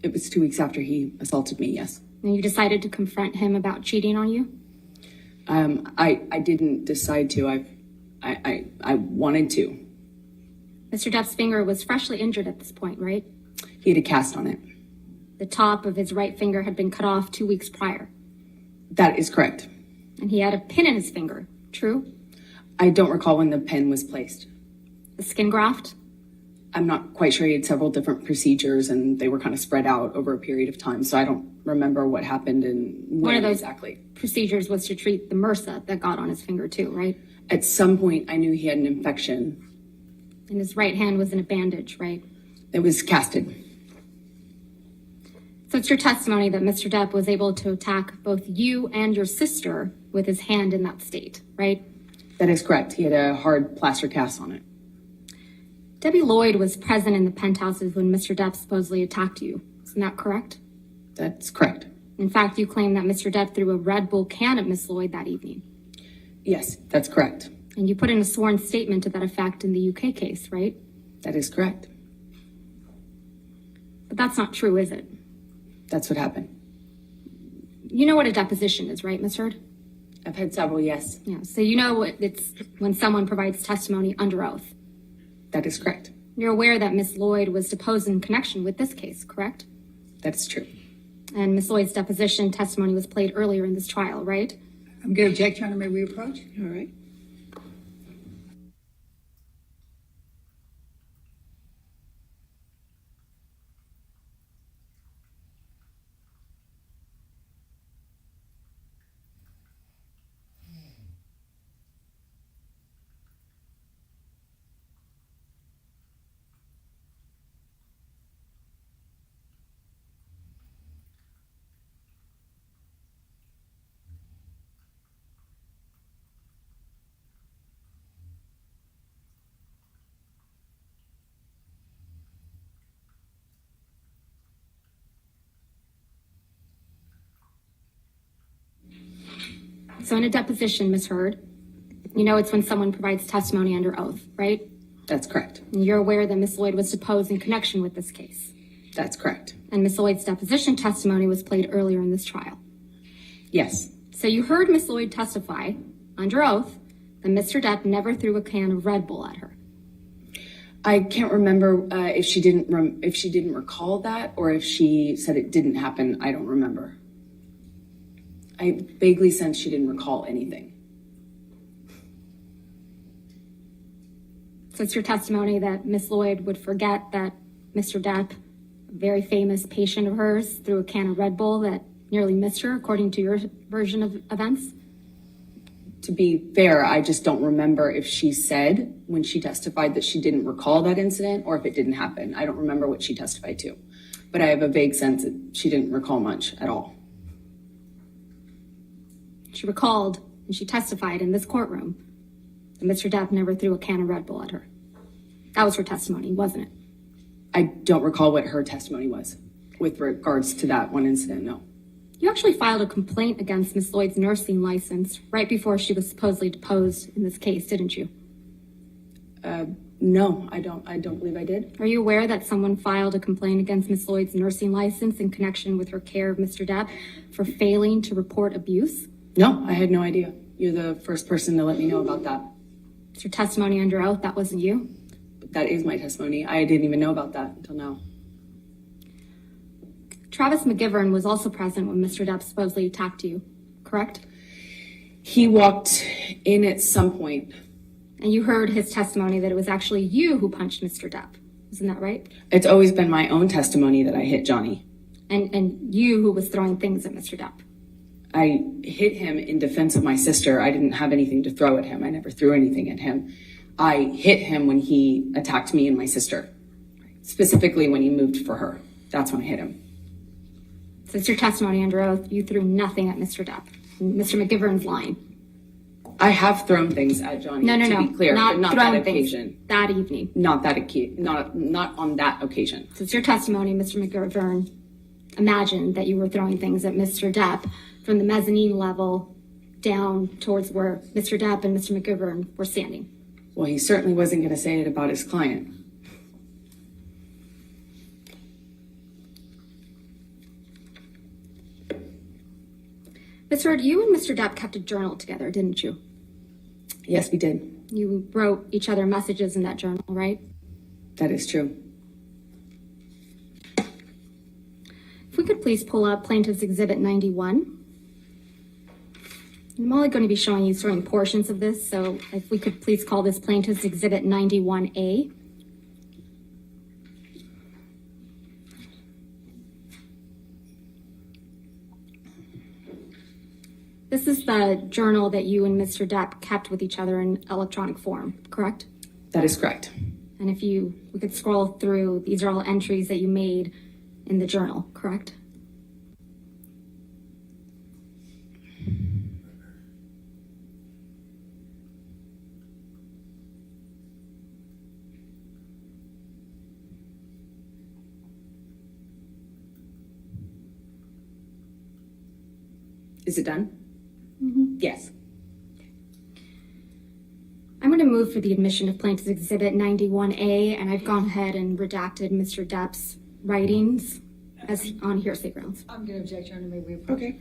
It was 2 weeks after he assaulted me, yes. And you decided to confront him about cheating on you? I didn't decide to. I wanted to. Mr. Depp's finger was freshly injured at this point, right? He had a cast on it. The top of his right finger had been cut off 2 weeks prior. That is correct. And he had a pin in his finger, true? I don't recall when the pin was placed. The skin graft? I'm not quite sure. He had several different procedures and they were kind of spread out over a period of time. So I don't remember what happened and when One of those exactly. procedures was to treat the MRSA that got on his finger too, right? At some point, I knew he had an infection. And his right hand was in a bandage, right? It was casted. So it's your testimony that Mr. Depp was able to attack both you and your sister with his hand in that state, right? That is correct. He had a hard plaster cast on it. Debbie Lloyd was present in the penthouses when Mr. Depp supposedly attacked you. Isn't that correct? That's correct. In fact, you claim that Mr. Depp threw a Red Bull can at Miss Lloyd that evening. Yes, that's correct. And you put in a sworn statement to that effect in the UK case, right? That is correct. But that's not true, is it? That's what happened. You know what a deposition is, right, Ms. Hurd? I've had several, yes. Yeah, so you know what it's when someone provides testimony under oath. That is correct. You're aware that Miss Lloyd was deposed in connection with this case, correct? That's true. And Miss Lloyd's deposition testimony was played earlier in this trial, right? I'm going to object, Your Honor. May we approach? All right. So in a deposition, Ms. Hurd, you know it's when someone provides testimony under oath, right? That's correct. And you're aware that Ms. Lloyd was deposed in connection with this case. That's correct. And Ms. Lloyd's deposition testimony was played earlier in this trial. Yes. So you heard Ms. Lloyd testify under oath that Mr. Depp never threw a can of Red Bull at her. I can't remember if she didn't recall that or if she said it didn't happen. I don't remember. I vaguely sense she didn't recall anything. So it's your testimony that Ms. Lloyd would forget that Mr. Depp, a very famous patient of hers, threw a can of Red Bull that nearly missed her, according to your version of events? To be fair, I just don't remember if she said when she testified that she didn't recall that incident or if it didn't happen. I don't remember what she testified to, but I have a vague sense that she didn't recall much at all. She recalled, and she testified in this courtroom, that Mr. Depp never threw a can of Red Bull at her. That was her testimony, wasn't it? I don't recall what her testimony was with regards to that one incident, no. You actually filed a complaint against Miss Lloyd's nursing license right before she was supposedly deposed in this case, didn't you? No, I don't believe I did. Are you aware that someone filed a complaint against Miss Lloyd's nursing license in connection with her care of Mr. Depp for failing to report abuse? No, I had no idea. You're the first person to let me know about that. It's your testimony under oath, that wasn't you? But that is my testimony. I didn't even know about that until now. Travis McGivern was also present when Mr. Depp supposedly attacked you, correct? He walked in at some point. And you heard his testimony that it was actually you who punched Mr. Depp. Isn't that right? It's always been my own testimony that I hit Johnny. And you who was throwing things at Mr. Depp. I hit him in defense of my sister. I didn't have anything to throw at him. I never threw anything at him. I hit him when he attacked me and my sister, specifically when he moved for her. That's when I hit him. So it's your testimony under oath. You threw nothing at Mr. Depp. Mr. McGivern's lying. I have thrown things at Johnny. No, to be clear, not but not throwing that things occasion. that evening. Not on that occasion. So it's your testimony, Mr. McGivern imagined that you were throwing things at Mr. Depp from the mezzanine level down towards where Mr. Depp and Mr. McGivern were standing. Well, he certainly wasn't going to say it about his client. Ms. Heard, you and Mr. Depp kept a journal together, didn't you? Yes, we did. You wrote each other messages in that journal, right? That is true. If we could please pull up Plaintiff's Exhibit 91. I'm only going to be showing you certain portions of this, so if we could please call this Plaintiff's Exhibit 91A. This is the journal that you and Mr. Depp kept with each other in electronic form, correct? That is correct. And if we could scroll through, these are all entries that you made in the journal, correct? Is it done? Yes. I'm going to move for the admission of Plaintiff's Exhibit 91A, and I've gone ahead and redacted Mr. Depp's writings as on hearsay grounds. I'm going to object, Your Honor. May we approve? Okay.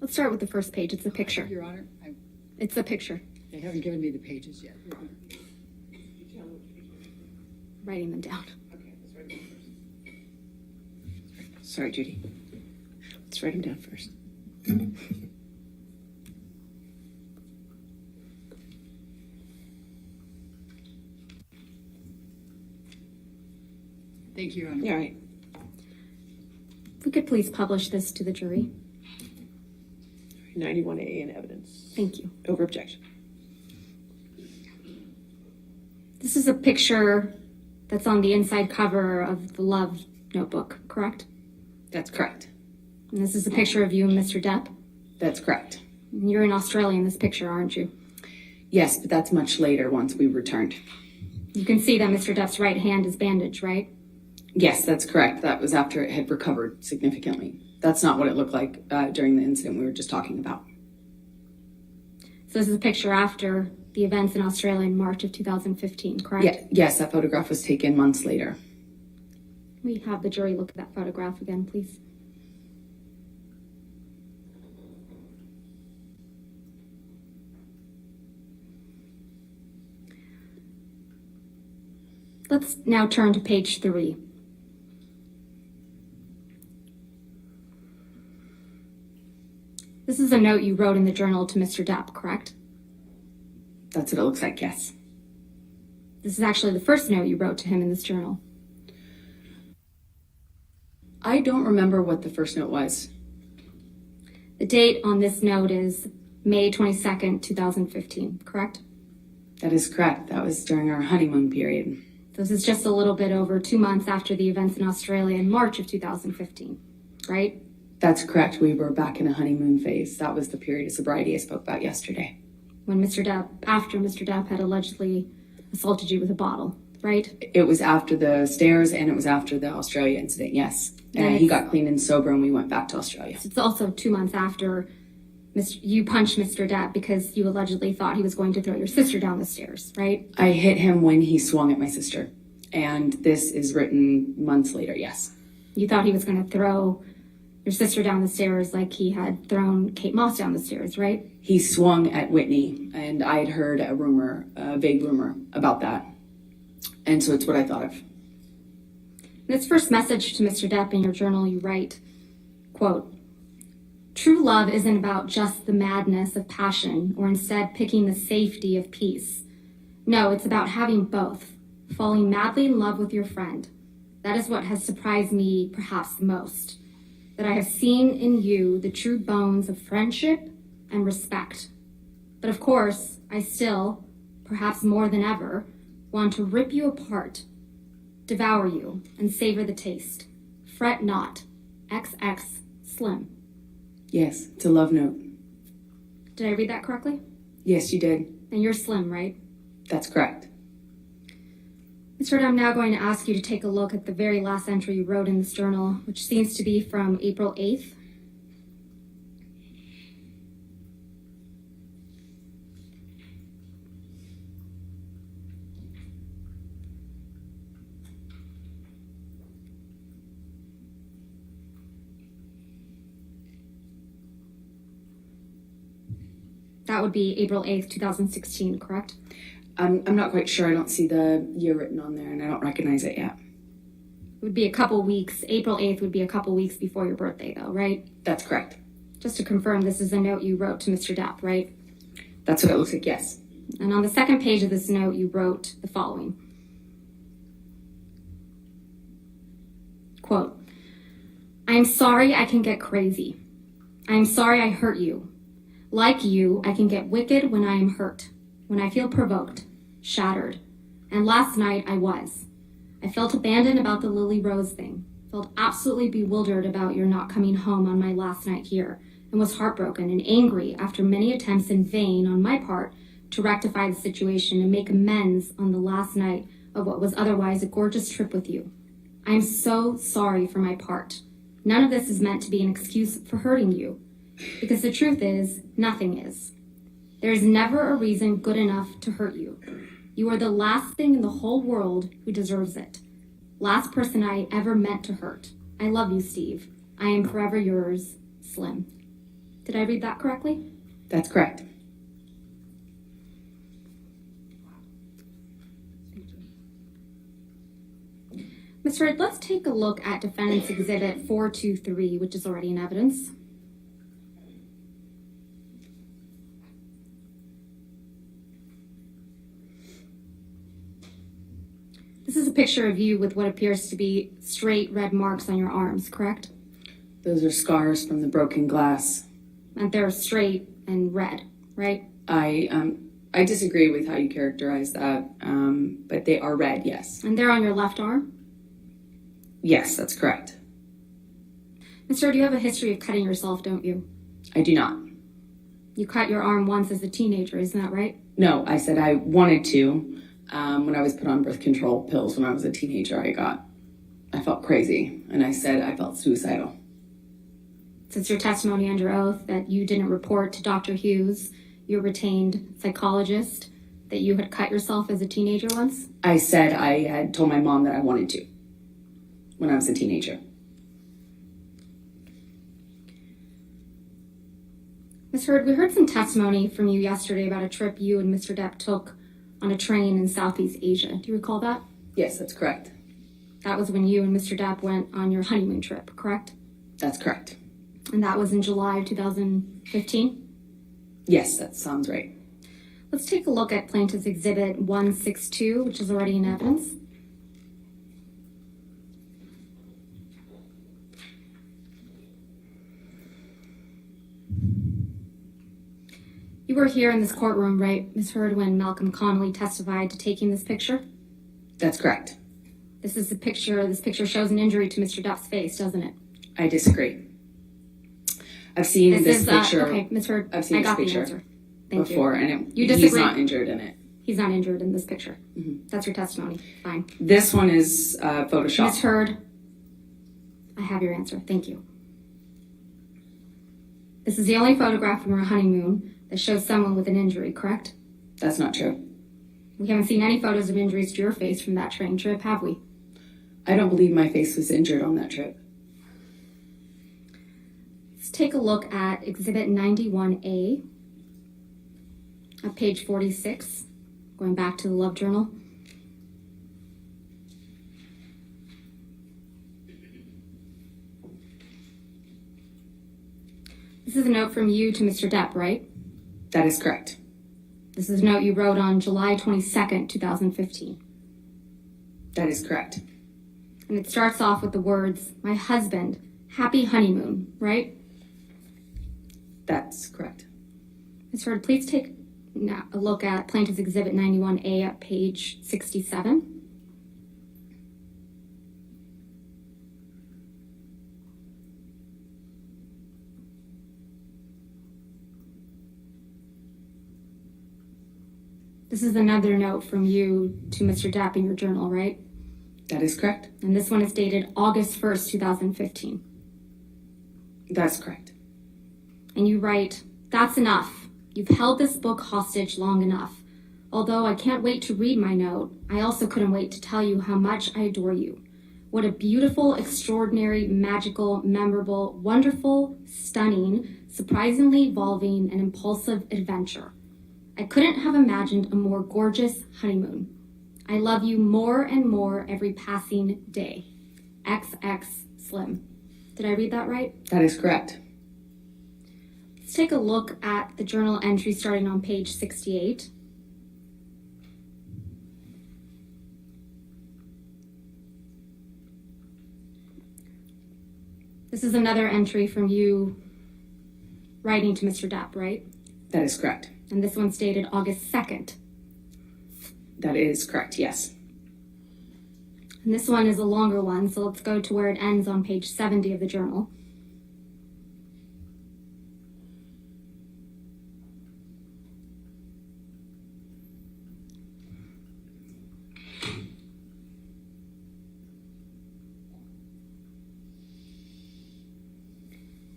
Let's start with the first page. It's a picture. Your Honor, It's a picture. they haven't given me the pages yet. Writing them down. Sorry, Judy. Let's write them down first. Thank you, Your Honor. All right. If we could please publish this to the jury. 91A in evidence. Thank you. Over objection. This is a picture that's on the inside cover of the Love Notebook, correct? That's correct. And this is a picture of you and Mr. Depp. That's correct. And you're in Australia in this picture, aren't you? Yes, but that's much later once we returned. You can see that Mr. Depp's right hand is bandaged, right? Yes, that's correct. That was after it had recovered significantly. That's not what it looked like during the incident we were just talking about. So this is a picture after the events in Australia in March of 2015, correct? Yes, that photograph was taken months later. We have the jury look at that photograph again, please. Let's now turn to page 3. This is a note you wrote in the journal to Mr. Depp, correct? That's what it looks like, yes. This is actually the first note you wrote to him in this journal. I don't remember what the first note was. The date on this note is May 22nd, 2015, correct? That is correct. That was during our honeymoon period. This is just a little bit over 2 months after the events in Australia in March of 2015, right? That's correct. We were back in a honeymoon phase. That was the period of sobriety I spoke about yesterday. When after Mr. Depp had allegedly assaulted you with a bottle, right? It was after the stairs and it was after the Australia incident, yes. And Yes. he got clean and sober and we went back to Australia. It's also 2 months after you punched Mr. Depp because you allegedly thought he was going to throw your sister down the stairs, right? I hit him when he swung at my sister. And this is written months later, yes. You thought he was going to throw your sister down the stairs like he had thrown Kate Moss down the stairs, right? He swung at Whitney and I had heard a vague rumor about that. And so it's what I thought of. In this first message to Mr. Depp in your journal, you write, quote, "True love isn't about just the madness of passion or instead picking the safety of peace. No, it's about having both, falling madly in love with your friend. That is what has surprised me perhaps the most, that I have seen in you the true bones of friendship and respect. But of course, I still, perhaps more than ever, want to rip you apart, devour you, and savor the taste. Fret not. XX Slim." Yes, it's a love note. Did I read that correctly? Yes, you did. And you're Slim, right? That's correct. Mr. I'm now going to ask you to take a look at the very last entry you wrote in this journal, which seems to be from April 8th. That would be April 8th, 2016, correct? I'm not quite sure. I don't see the year written on there and I don't recognize it yet. It would be a couple weeks. April 8th would be a couple weeks before your birthday, though, right? That's correct. Just to confirm, this is a note you wrote to Mr. Depp, right? That's what it looks like, yes. And on the second page of this note, you wrote the following. Quote, "I am sorry I can get crazy. I am sorry I hurt you. Like you, I can get wicked when I am hurt, when I feel provoked, shattered. And last night I was. I felt abandoned about the Lily Rose thing, felt absolutely bewildered about your not coming home on my last night here, and was heartbroken and angry after many attempts in vain on my part to rectify the situation and make amends on the last night of what was otherwise a gorgeous trip with you. I am so sorry for my part. None of this is meant to be an excuse for hurting you, because the truth is, nothing is. There is never a reason good enough to hurt you. You are the last thing in the whole world who deserves it. Last person I ever meant to hurt. I love you, Steve. I am forever yours, Slim." Did I read that correctly? That's correct. Ms. Hurd, let's take a look at Defendant's Exhibit 423, which is already in evidence. This is a picture of you with what appears to be straight red marks on your arms, correct? Those are scars from the broken glass. And they're straight and red, right? I disagree with how you characterize that, but they are red, yes. And they're on your left arm? Yes, that's correct. Mr. Do you have a history of cutting yourself, don't you? I do not. You cut your arm once as a teenager, isn't that right? No, I said I wanted to. When I was put on birth control pills when I was a teenager, I felt crazy, and I said I felt suicidal. Since your testimony under oath that you didn't report to Dr. Hughes, your retained psychologist, that you had cut yourself as a teenager once? I said I had told my mom that I wanted to when I was a teenager. Ms. Heard, we heard some testimony from you yesterday about a trip you and Mr. Depp took on a train in Southeast Asia. Do you recall that? Yes, that's correct. That was when you and Mr. Depp went on your honeymoon trip, correct? That's correct. And that was in July of 2015? Yes, that sounds right. Let's take a look at Plaintiff's Exhibit 162, which is already in evidence. You were here in this courtroom, right, Ms. Heard, when Malcolm Connolly testified to taking this picture? That's correct. This is the picture. This picture shows an injury to Mr. Depp's face, doesn't it? I disagree. I've seen this picture. Okay, Ms. Heard, I've seen I got this the picture answer. Thank before, you. and You he's disagree? not injured in it. He's not injured in this picture. That's your testimony. Fine. This one is Photoshop. Ms. Heard, I have your answer. Thank you. This is the only photograph from our honeymoon that shows someone with an injury, correct? That's not true. We haven't seen any photos of injuries to your face from that train trip, have we? I don't believe my face was injured on that trip. Let's take a look at Exhibit 91A at page 46, going back to the Love Journal. This is a note from you to Mr. Depp, right? That is correct. This is a note you wrote on July 22nd, 2015. That is correct. And it starts off with the words, "My husband, happy honeymoon," right? That's correct. Ms. Heard, please take a look at Plaintiff's Exhibit 91A at page 67. This is another note from you to Mr. Depp in your journal, right? That is correct. And this one is dated August 1st, 2015. That's correct. And you write, "That's enough. You've held this book hostage long enough. Although I can't wait to read my note, I also couldn't wait to tell you how much I adore you. What a beautiful, extraordinary, magical, memorable, wonderful, stunning, surprisingly evolving, and impulsive adventure. I couldn't have imagined a more gorgeous honeymoon. I love you more and more every passing day. XX Slim." Did I read that right? That is correct. Let's take a look at the journal entry starting on page 68. This is another entry from you writing to Mr. Depp, right? That is correct. And this one's dated August 2nd. That is correct, yes. And this one is a longer one, so let's go to where it ends on page 70 of the journal.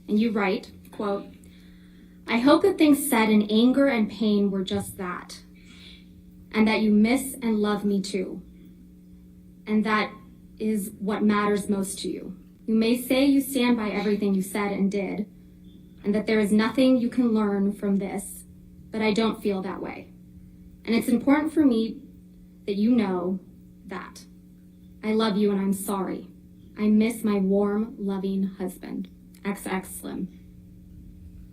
And you write, quote, "I hope that things said in anger and pain were just that, and that you miss and love me too. And that is what matters most to you. You may say you stand by everything you said and did, and that there is nothing you can learn from this, but I don't feel that way. And it's important for me that you know that. I love you and I'm sorry. I miss my warm, loving husband. XX Slim."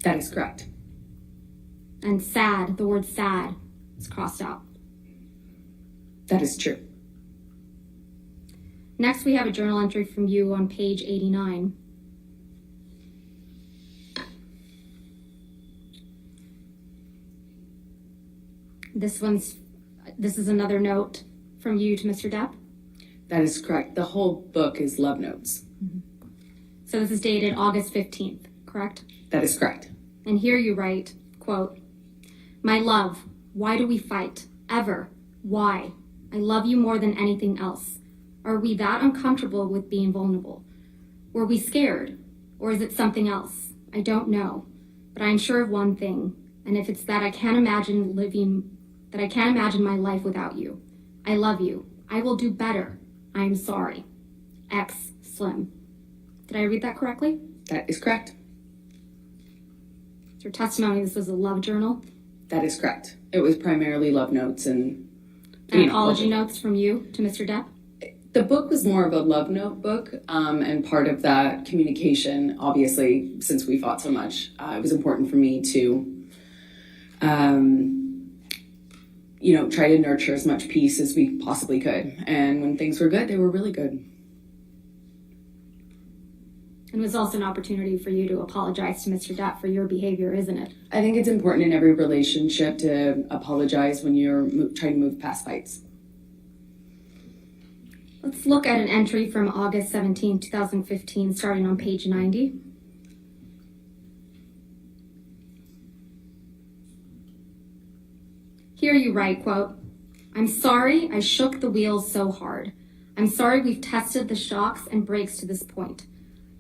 That is correct. And sad, the word sad is crossed out. That is true. Next, we have a journal entry from you on page 89. This is another note from you to Mr. Depp. That is correct. The whole book is love notes. So this is dated August 15th, correct? That is correct. And here you write, quote, "My love, why do we fight? Ever? Why? I love you more than anything else. Are we that uncomfortable with being vulnerable? Were we scared? Or is it something else? I don't know. But I'm sure of one thing, and if it's that I can't imagine living that I can't imagine my life without you. I love you. I will do better. I am sorry. X Slim. Did I read that correctly? That is correct. Your testimony, this was a love journal? That is correct. It was primarily love notes and apology notes from you to Mr. Depp? The book was more of a love note book, and part of that communication, obviously, since we fought so much, it was important for me to, try to nurture as much peace as we possibly could. And when things were good, they were really good. And it was also an opportunity for you to apologize to Mr. Depp for your behavior, isn't it? I think it's important in every relationship to apologize when you're trying to move past fights. Let's look at an entry from August 17, 2015, starting on page 90. Here you write, quote, "I'm sorry I shook the wheels so hard. I'm sorry we've tested the shocks and brakes to this point.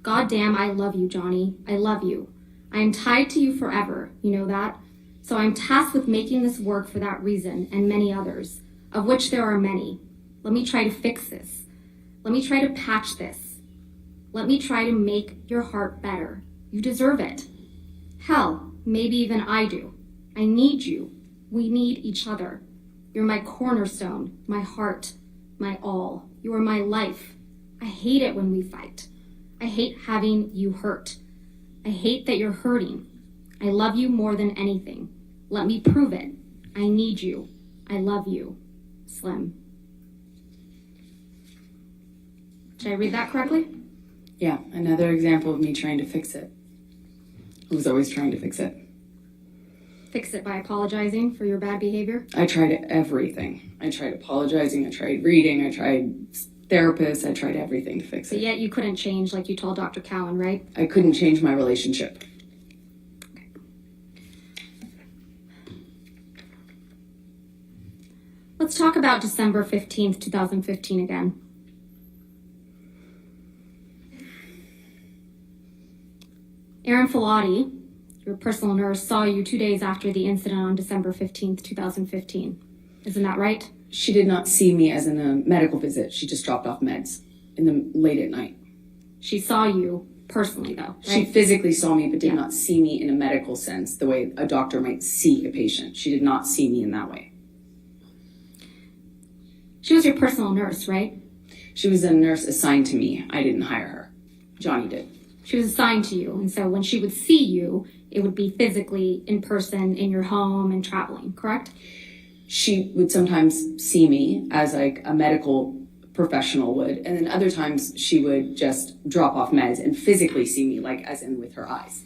God damn, I love you, Johnny. I love you. I am tied to you forever, you know that? So I'm tasked with making this work for that reason and many others, of which there are many. Let me try to fix this. Let me try to patch this. Let me try to make your heart better. You deserve it. Hell, maybe even I do. I need you. We need each other. You're my cornerstone, my heart, my all. You are my life. I hate it when we fight. I hate having you hurt. I hate that you're hurting. I love you more than anything. Let me prove it. I need you. I love you. Slim." Did I read that correctly? Yeah, another example of me trying to fix it. I was always trying to fix it. Fix it by apologizing for your bad behavior? I tried everything. I tried apologizing, I tried reading, I tried therapists, I tried everything to fix But it. yet you couldn't change like you told Dr. Cowan, right? I couldn't change my relationship. Okay. Let's talk about December 15th, 2015 again. Erin Filati, your personal nurse, saw you 2 days after the incident on December 15th, 2015. Isn't that right? She did not see me as in a medical visit. She just dropped off meds in the late at night. She saw you personally, though, right? She physically saw me, but did not see me in a medical sense, the way a doctor might see a patient. She did not see me in that way. She was your personal nurse, right? She was a nurse assigned to me. I didn't hire her. Johnny did. She was assigned to you, and so when she would see you, it would be physically in person in your home and traveling, correct? She would sometimes see me as like a medical professional would, and then other times she would just drop off meds and physically see me, like as in with her eyes.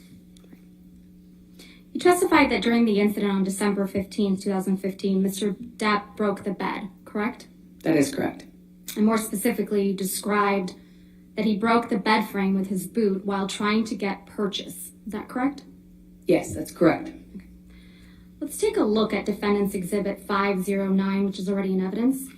You testified that during the incident on December 15th, 2015, Mr. Depp broke the bed, correct? That is correct. And more specifically, you described that he broke the bed frame with his boot while trying to get purchase. Is that correct? Yes, that's correct. Let's take a look at Defendant's Exhibit 509, which is already in evidence.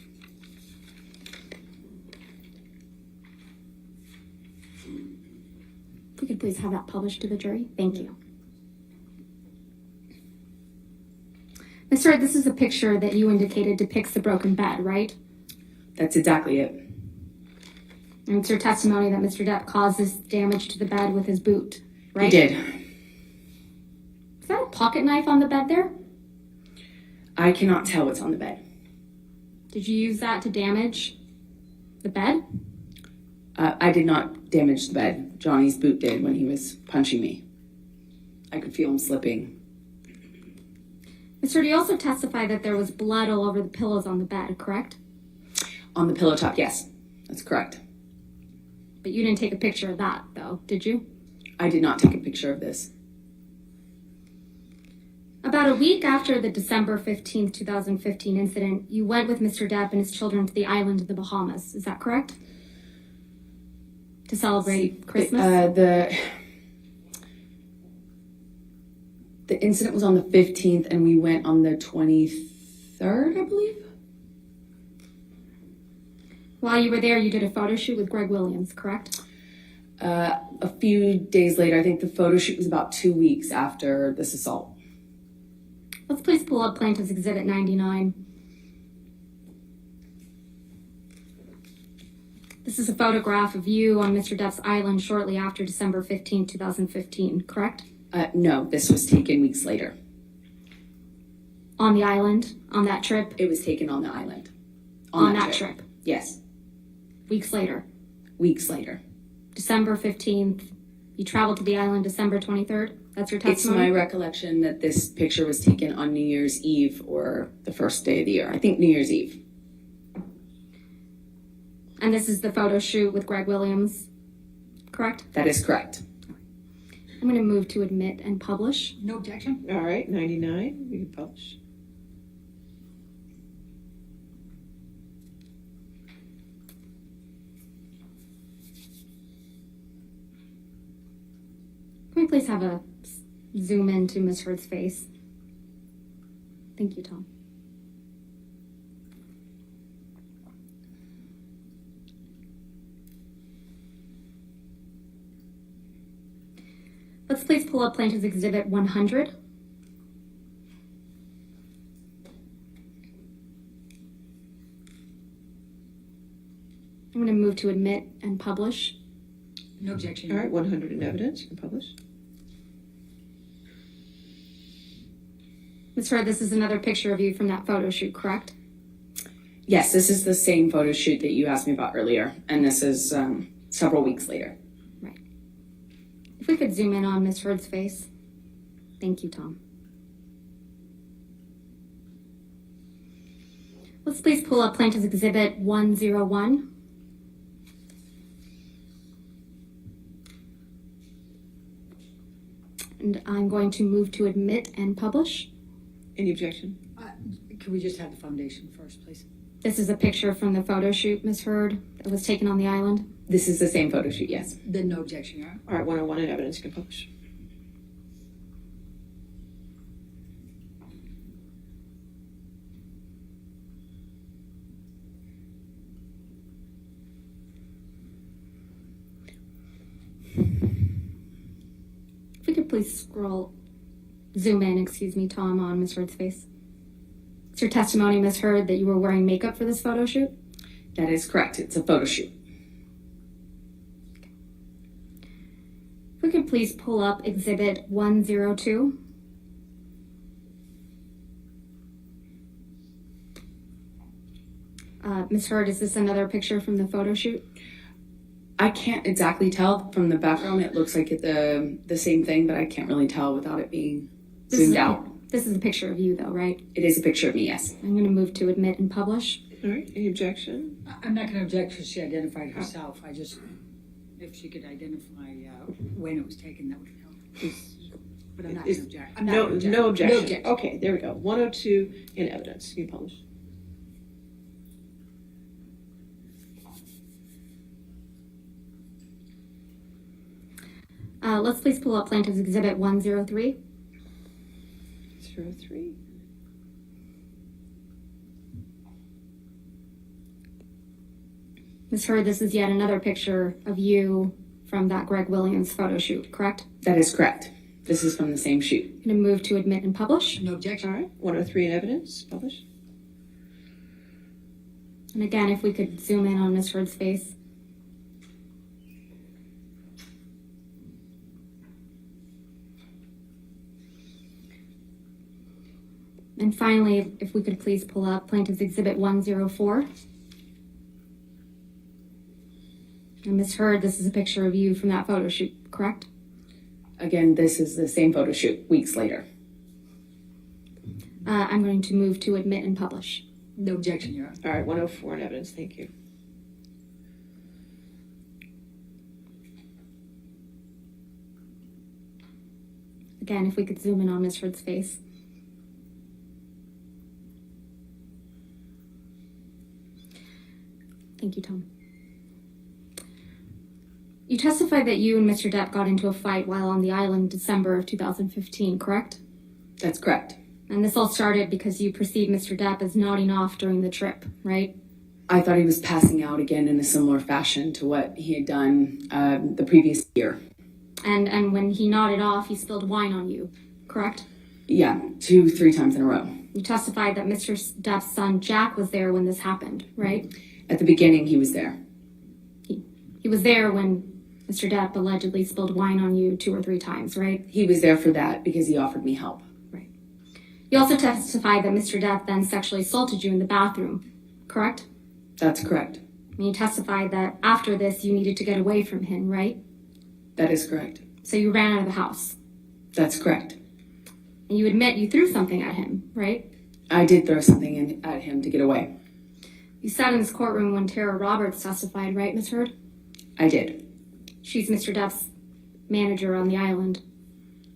If we could please have that published to the jury. Thank you. Ms. Hurd, this is a picture that you indicated depicts the broken bed, right? That's exactly it. And it's your testimony that Mr. Depp caused this damage to the bed with his boot, right? He did. Is that a pocket knife on the bed there? I cannot tell what's on the bed. Did you use that to damage the bed? I did not damage the bed. Johnny's boot did when he was punching me. I could feel him slipping. Mr. Hurd, you also testified that there was blood all over the pillows on the bed, correct? On the pillow top, yes. That's correct. But you didn't take a picture of that, though, did you? I did not take a picture of this. About a week after the December 15th, 2015 incident, you went with Mr. Depp and his children to the island of the Bahamas. Is that correct? To celebrate Christmas? The incident was on the 15th, and we went on the 23rd, I believe. While you were there, you did a photo shoot with Greg Williams, correct? A few days later, I think the photo shoot was about 2 weeks after this assault. Let's please pull up Plaintiff's Exhibit 99. This is a photograph of you on Mr. Depp's island shortly after December 15, 2015, correct? No, this was taken weeks later. On the island, on that trip? It was taken on the island. On that trip? Yes, Weeks later? weeks later. December 15th, you traveled to the island December 23rd? That's your It's testimony? my recollection that this picture was taken on New Year's Eve or the first day of the year. I think New Year's Eve. And this is the photo shoot with Greg Williams, correct? That is correct. I'm going to move to admit and publish. No objection? All right, 99, we can publish. Can we please have a zoom in to Ms. Heard's face? Thank you, Tom. Let's please pull up Plaintiff's Exhibit 100. I'm going to move to admit and publish. No objection. All right, 100 in evidence, you can publish. Ms. Heard, this is another picture of you from that photo shoot, correct? Yes, this is the same photo shoot that you asked me about earlier, and this is several weeks later. Right. If we could zoom in on Ms. Heard's face. Thank you, Tom. Let's please pull up Plaintiff's Exhibit 101. And I'm going to move to admit and publish. Any objection? Can we just have the foundation first, please? This is a picture from the photo shoot, Ms. Heard, that was taken on the island. This is the same photo shoot, yes. Then no objection, Your Honor. All right, 101 in evidence, you can publish. If we could please zoom in, Tom, on Ms. Heard's face. It's your testimony, Ms. Heard, that you were wearing makeup for this photo shoot? That is correct. It's a photo shoot. If we could please pull up Exhibit 102. Ms. Heard, is this another picture from the photo shoot? I can't exactly tell from the background. It looks like the same thing, but I can't really tell without it being zoomed out. This is a picture of you, though, right? It is a picture of me, yes. I'm going to move to admit and publish. All right, any objection? I'm not going to object because she identified herself. I just, if she could identify when it was taken, that would help. But I'm not going to object. I'm not No, gonna object. no objection. No objection. Okay, there we go. 102 in evidence, you can publish. Let's please pull up Plaintiff's Exhibit 103. 03. Ms. Heard, this is yet another picture of you from that Greg Williams photo shoot, correct? That is correct. This is from the same shoot. I'm going to move to admit and publish. No All objection. right, 103 in evidence, publish. And again, if we could zoom in on Ms. Heard's face. And finally, if we could please pull up Plaintiff's Exhibit 104. And Ms. Heard, this is a picture of you from that photo shoot, correct? Again, this is the same photo shoot weeks later. I'm going to move to admit and publish. No objection, Your Honor. All right, 104 in evidence, thank you. Again, if we could zoom in on Ms. Heard's face. Thank you, Tom. You testified that you and Mr. Depp got into a fight while on the island December of 2015, correct? That's correct. And this all started because you perceived Mr. Depp as nodding off during the trip, right? I thought he was passing out again in a similar fashion to what he had done the previous year. And when he nodded off, he spilled wine on you, correct? Yeah, 2-3 times in a row. You testified that Mr. Depp's son, Jack, was there when this happened, right? At the beginning, he was there. He was there when Mr. Depp allegedly spilled wine on you 2 or 3 times, right? He was there for that because he offered me help. Right. You also testified that Mr. Depp then sexually assaulted you in the bathroom, correct? That's correct. And you testified that after this, you needed to get away from him, right? That is correct. So you ran out of the house. That's correct. And you admit you threw something at him, right? I did throw something at him to get away. You sat in this courtroom when Tara Roberts testified, right, Ms. Heard? I did. She's Mr. Depp's manager on the island.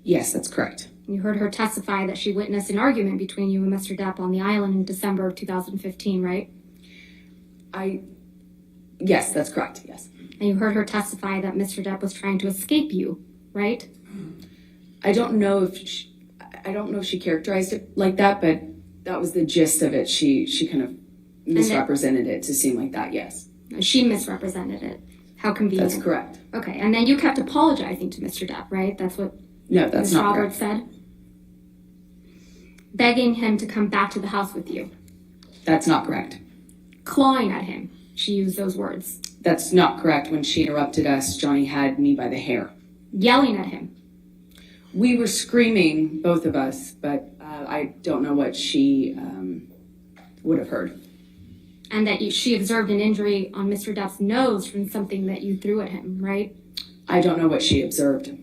Yes, that's correct. You heard her testify that she witnessed an argument between you and Mr. Depp on the island in December of 2015, right? Yes, that's correct, yes. And you heard her testify that Mr. Depp was trying to escape you, right? I don't know if she characterized it like that, but that was the gist of it. She kind of misrepresented it to seem like that, yes. She misrepresented it. How convenient. That's correct. Okay, and then you kept apologizing to Mr. Depp, right? That's what No, that's Ms. not Roberts correct. said? Begging him to come back to the house with you. That's not correct. Clawing at him. She used those words. That's not correct. When she interrupted us, Johnny had me by the hair. Yelling at him. We were screaming, both of us, but I don't know what she would have heard. And that she observed an injury on Mr. Depp's nose from something that you threw at him, right? I don't know what she observed.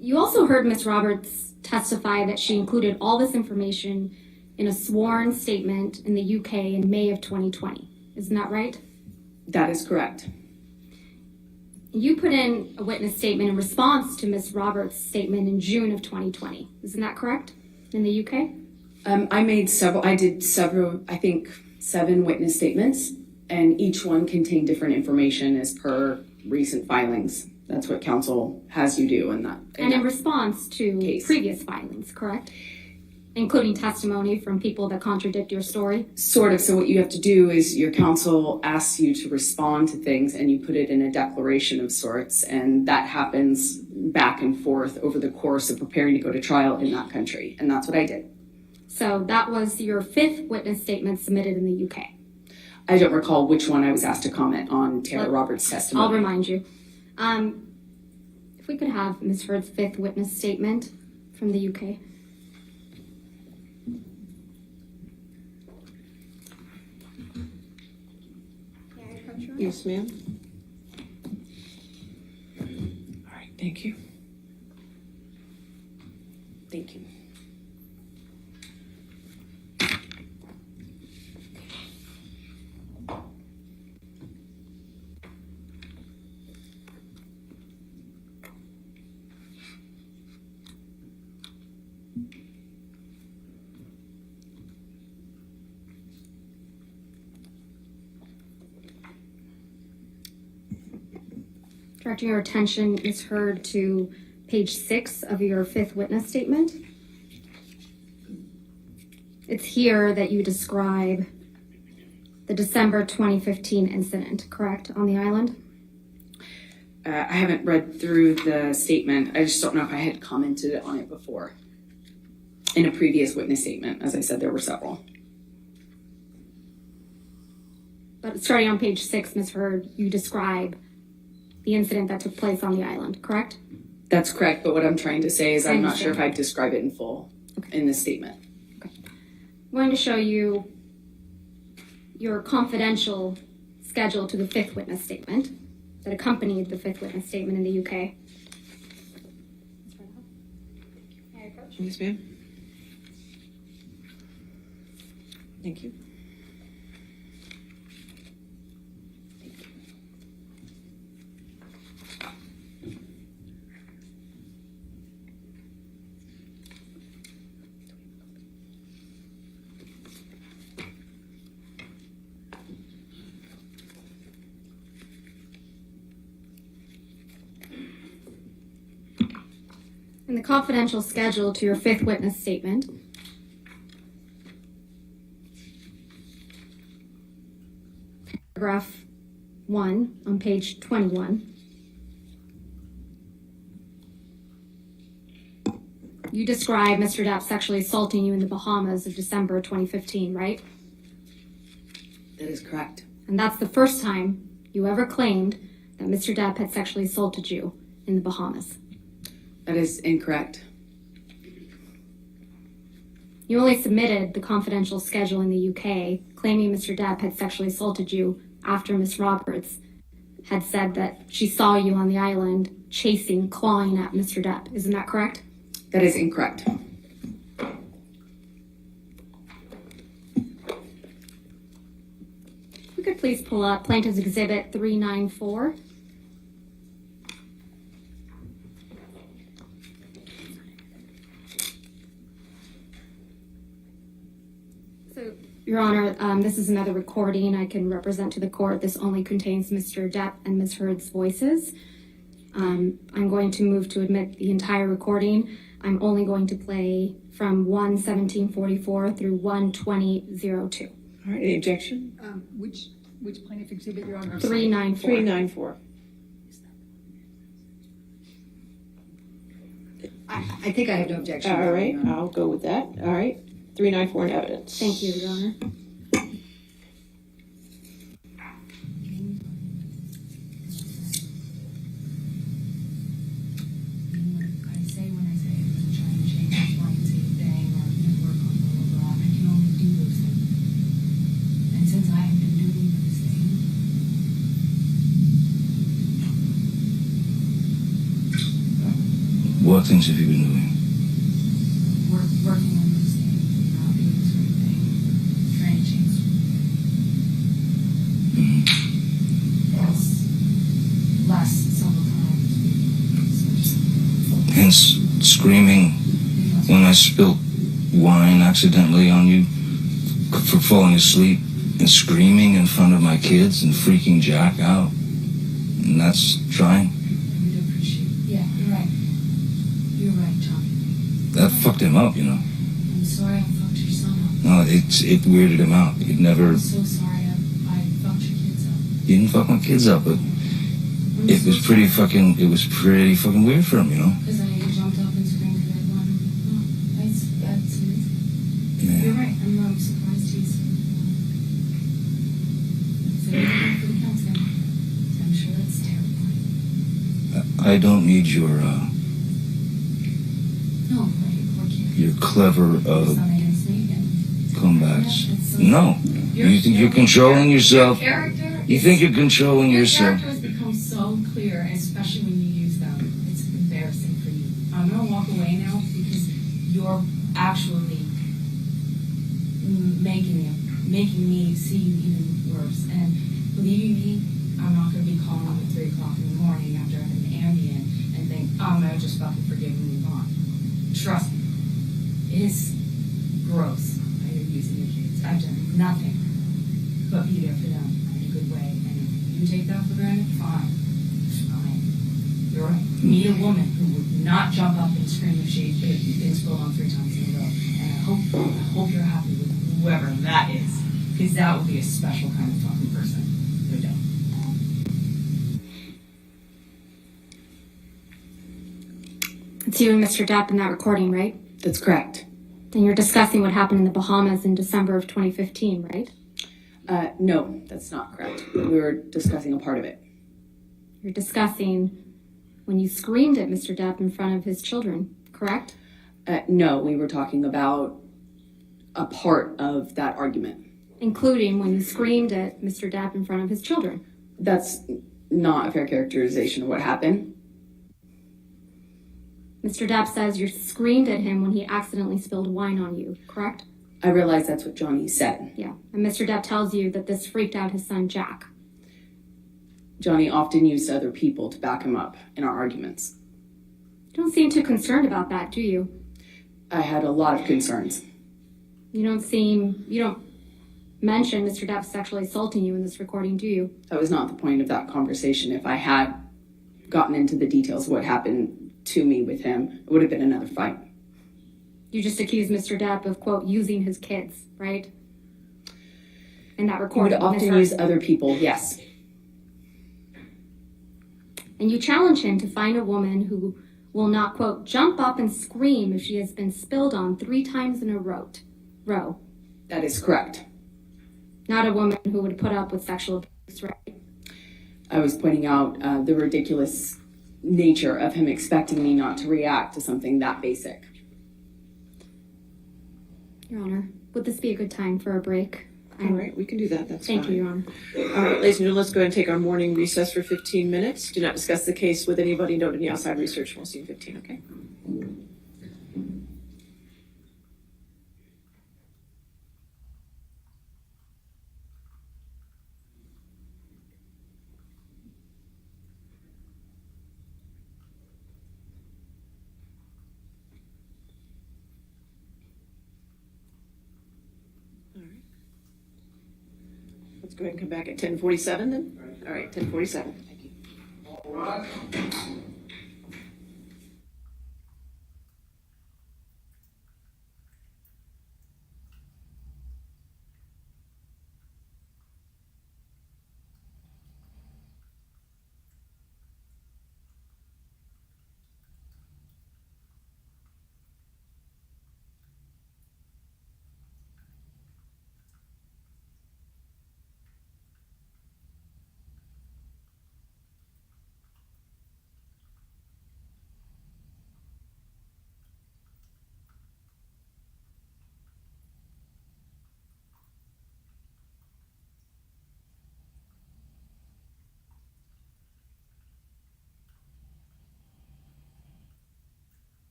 You also heard Ms. Roberts testify that she included all this information in a sworn statement in the UK in May of 2020. Isn't that right? That is correct. You put in a witness statement in response to Ms. Roberts' statement in June of 2020. Isn't that correct? In the UK? I did several, I think 7 witness statements, and each one contained different information as per recent filings. That's what counsel has you do in that. And in response to case. previous filings, correct? Including testimony from people that contradict your story? Sort of. So what you have to do is your counsel asks you to respond to things, and you put it in a declaration of sorts, and that happens back and forth over the course of preparing to go to trial in that country, and that's what I did. So that was your 5th witness statement submitted in the UK. I don't recall which one I was asked to comment on Taylor Roberts' testimony. I'll remind you. If we could have Ms. Heard's 5th witness statement from the UK. Yes, ma'am. All right, thank you. Thank you. Directing your attention, Ms. Heard, to page 6 of your 5th witness statement. It's here that you describe the December 2015 incident, correct, on the island? I haven't read through the statement. I just don't know if I had commented on it before. In a previous witness statement, as I said, there were several. But starting on page 6, Ms. Heard, you describe the incident that took place on the island, correct? That's correct, but what I'm trying to say is I'm not sure if I'd describe it in full in this statement. Okay. I'm going to show you your confidential schedule to the 5th witness statement that accompanied the 5th witness statement in the UK. Yes, ma'am. Thank you. In the confidential schedule to your 5th witness statement, paragraph 1 on page 21, you described Mr. Depp sexually assaulting you in the Bahamas of December 2015, right? That is correct. And that's the first time you ever claimed that Mr. Depp had sexually assaulted you in the Bahamas. That is incorrect. You only submitted the confidential schedule in the UK claiming Mr. Depp had sexually assaulted you after Miss Roberts had said that she saw you on the island chasing, clawing at Mr. Depp. Isn't that correct? That is incorrect. If we could please pull up Plaintiff's Exhibit 394. So, Your Honor, this is another recording I can represent to the court. This only contains Mr. Depp and Ms. Heard's voices. I'm going to move to admit the entire recording. I'm only going to play from 1:17:44 through 1:20:02. All right, any objection? Which plaintiff exhibit you're on? 394. 394. I think I have no objection. All right, I'll go with that. All right, 394 in evidence. Thank you, Your Honor. I say when I say I'm going to try and change my Y2 thing or network on blah, blah, blah, I can only do those things. And since I have been doing this thing, What things have you been doing? working on this thing, not doing this sort of thing, trying to change yes, less several times. Hence, screaming when I spilled wine accidentally on you for falling asleep, and screaming in front of my kids and freaking Jack out. And that's trying. I would appreciate. Yeah, you're right. You're right, John. That fucked him up, you know. I'm sorry I fucked your son up. No, it weirded him out. He'd never. I'm so sorry I fucked your kids up. He didn't fuck my kids up, but it was pretty fucking weird for him, you know. Because I jumped up and screamed at everyone. Oh, that's amazing. Yeah. You're right. I'm surprised he's so for the counseling. I'm sure that's terrifying. I don't need your No, but your poor kid. your clever Something against me and comebacks. Yeah, it's so- No, you think you're controlling yourself. Your character. You think you're controlling Your yourself. character has become so clear, especially when you use them. It's embarrassing for you. I'm gonna walk away now because you're actually making me see you even worse. And believe you me, I'm not gonna be calling you at 3 o'clock in the morning after having an Ambien and think, oh, I'm gonna just fucking forgive and move on. Trust me, it is gross how you're using your kids. I've done nothing but be there for them in a good way. And if you take that for granted, fine. Fine. You're right. Meet a woman who would not jump up and scream if she'd been spilled on 3 times in a row. And I hope you're happy with whoever that is. Because that would be a special kind of fucking person. No doubt. It's you and Mr. Depp in that recording, right? That's correct. And you're discussing what happened in the Bahamas in December of 2015, right? No, that's not correct. We were discussing a part of it. You're discussing when you screamed at Mr. Depp in front of his children, correct? No, we were talking about a part of that argument. Including when you screamed at Mr. Depp in front of his children. That's not a fair characterization of what happened. Mr. Depp says you screamed at him when he accidentally spilled wine on you, correct? I realize that's what Johnny said. Yeah. And Mr. Depp tells you that this freaked out his son, Jack. Johnny often used other people to back him up in our arguments. You don't seem too concerned about that, do you? I had a lot of concerns. You don't mention Mr. Depp sexually assaulting you in this recording, do you? That was not the point of that conversation. If I had gotten into the details of what happened to me with him, it would have been another fight. You just accused Mr. Depp of, quote, using his kids, right? In that He would recording. often use other people, yes. And you challenge him to find a woman who will not, quote, jump up and scream if she has been spilled on 3 times in a row. That is correct. Not a woman who would put up with sexual abuse, right? I was pointing out the ridiculous nature of him expecting me not to react to something that basic. Your Honor, would this be a good time for a break? All right, we can do that. That's fine. Thank you, Your Honor. All right, ladies and gentlemen, let's go ahead and take our morning recess for 15 minutes. Do not discuss the case with anybody. Note any outside research. We'll see you in 15, okay? All right. Let's go ahead and come back at 10:47 then. All right, 10:47. Thank you.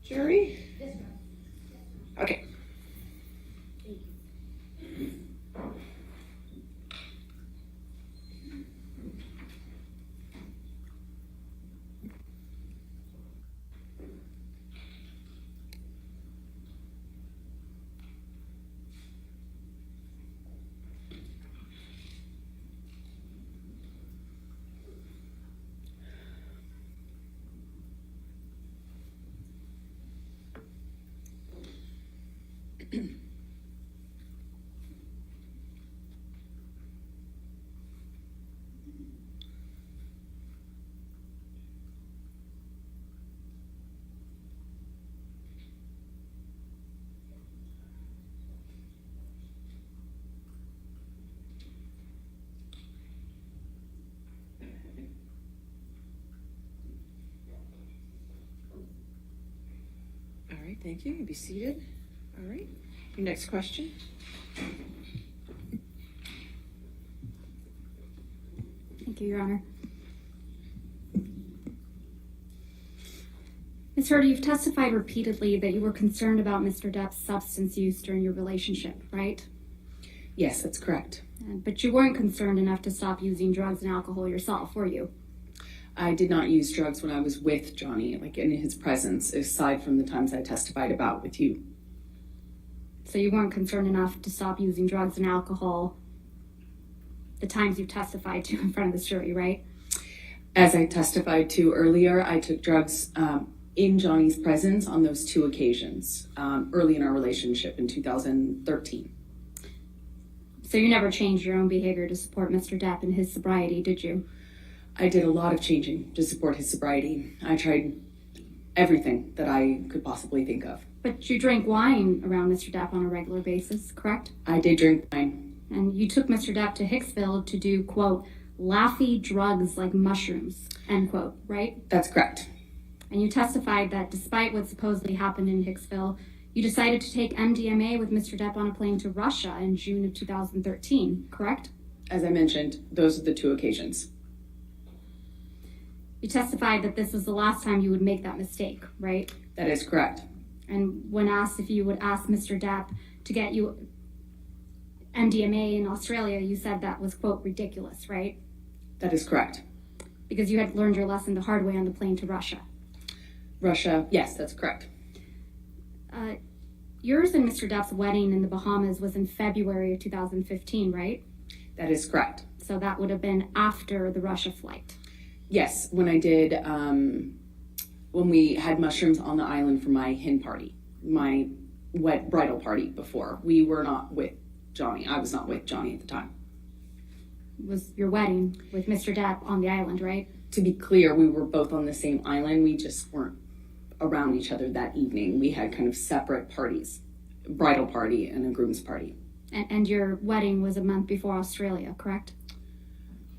Jury? Okay. All right, thank you. You be seated. All right. Your next question. Thank you, Your Honor. Ms. Heard, you've testified repeatedly that you were concerned about Mr. Depp's substance use during your relationship, right? Yes, that's correct. But you weren't concerned enough to stop using drugs and alcohol yourself, were you? I did not use drugs when I was with Johnny, like in his presence, aside from the times I testified about with you. So you weren't concerned enough to stop using drugs and alcohol the times you testified to in front of the jury, right? As I testified to earlier, I took drugs in Johnny's presence on those two occasions, early in our relationship in 2013. So you never changed your own behavior to support Mr. Depp in his sobriety, did you? I did a lot of changing to support his sobriety. I tried everything that I could possibly think of. But you drank wine around Mr. Depp on a regular basis, correct? I did drink wine. And you took Mr. Depp to Hicksville to do, quote, laughy drugs like mushrooms, end quote, right? That's correct. And you testified that despite what supposedly happened in Hicksville, you decided to take MDMA with Mr. Depp on a plane to Russia in June of 2013, correct? As I mentioned, those are the two occasions. You testified that this was the last time you would make that mistake, right? That is correct. And when asked if you would ask Mr. Depp to get you MDMA in Australia, you said that was, quote, ridiculous, right? That is correct. Because you had learned your lesson the hard way on the plane to Russia. Russia, yes, that's correct. Yours and Mr. Depp's wedding in the Bahamas was in February of 2015, right? That is correct. So that would have been after the Russia flight. Yes, when I did, when we had mushrooms on the island for my hen party, my wet bridal party before. We were not with Johnny. I was not with Johnny at the time. It was your wedding with Mr. Depp on the island, right? To be clear, we were both on the same island. We just weren't around each other that evening. We had kind of separate parties, a bridal party and a groom's party. And your wedding was a month before Australia, correct?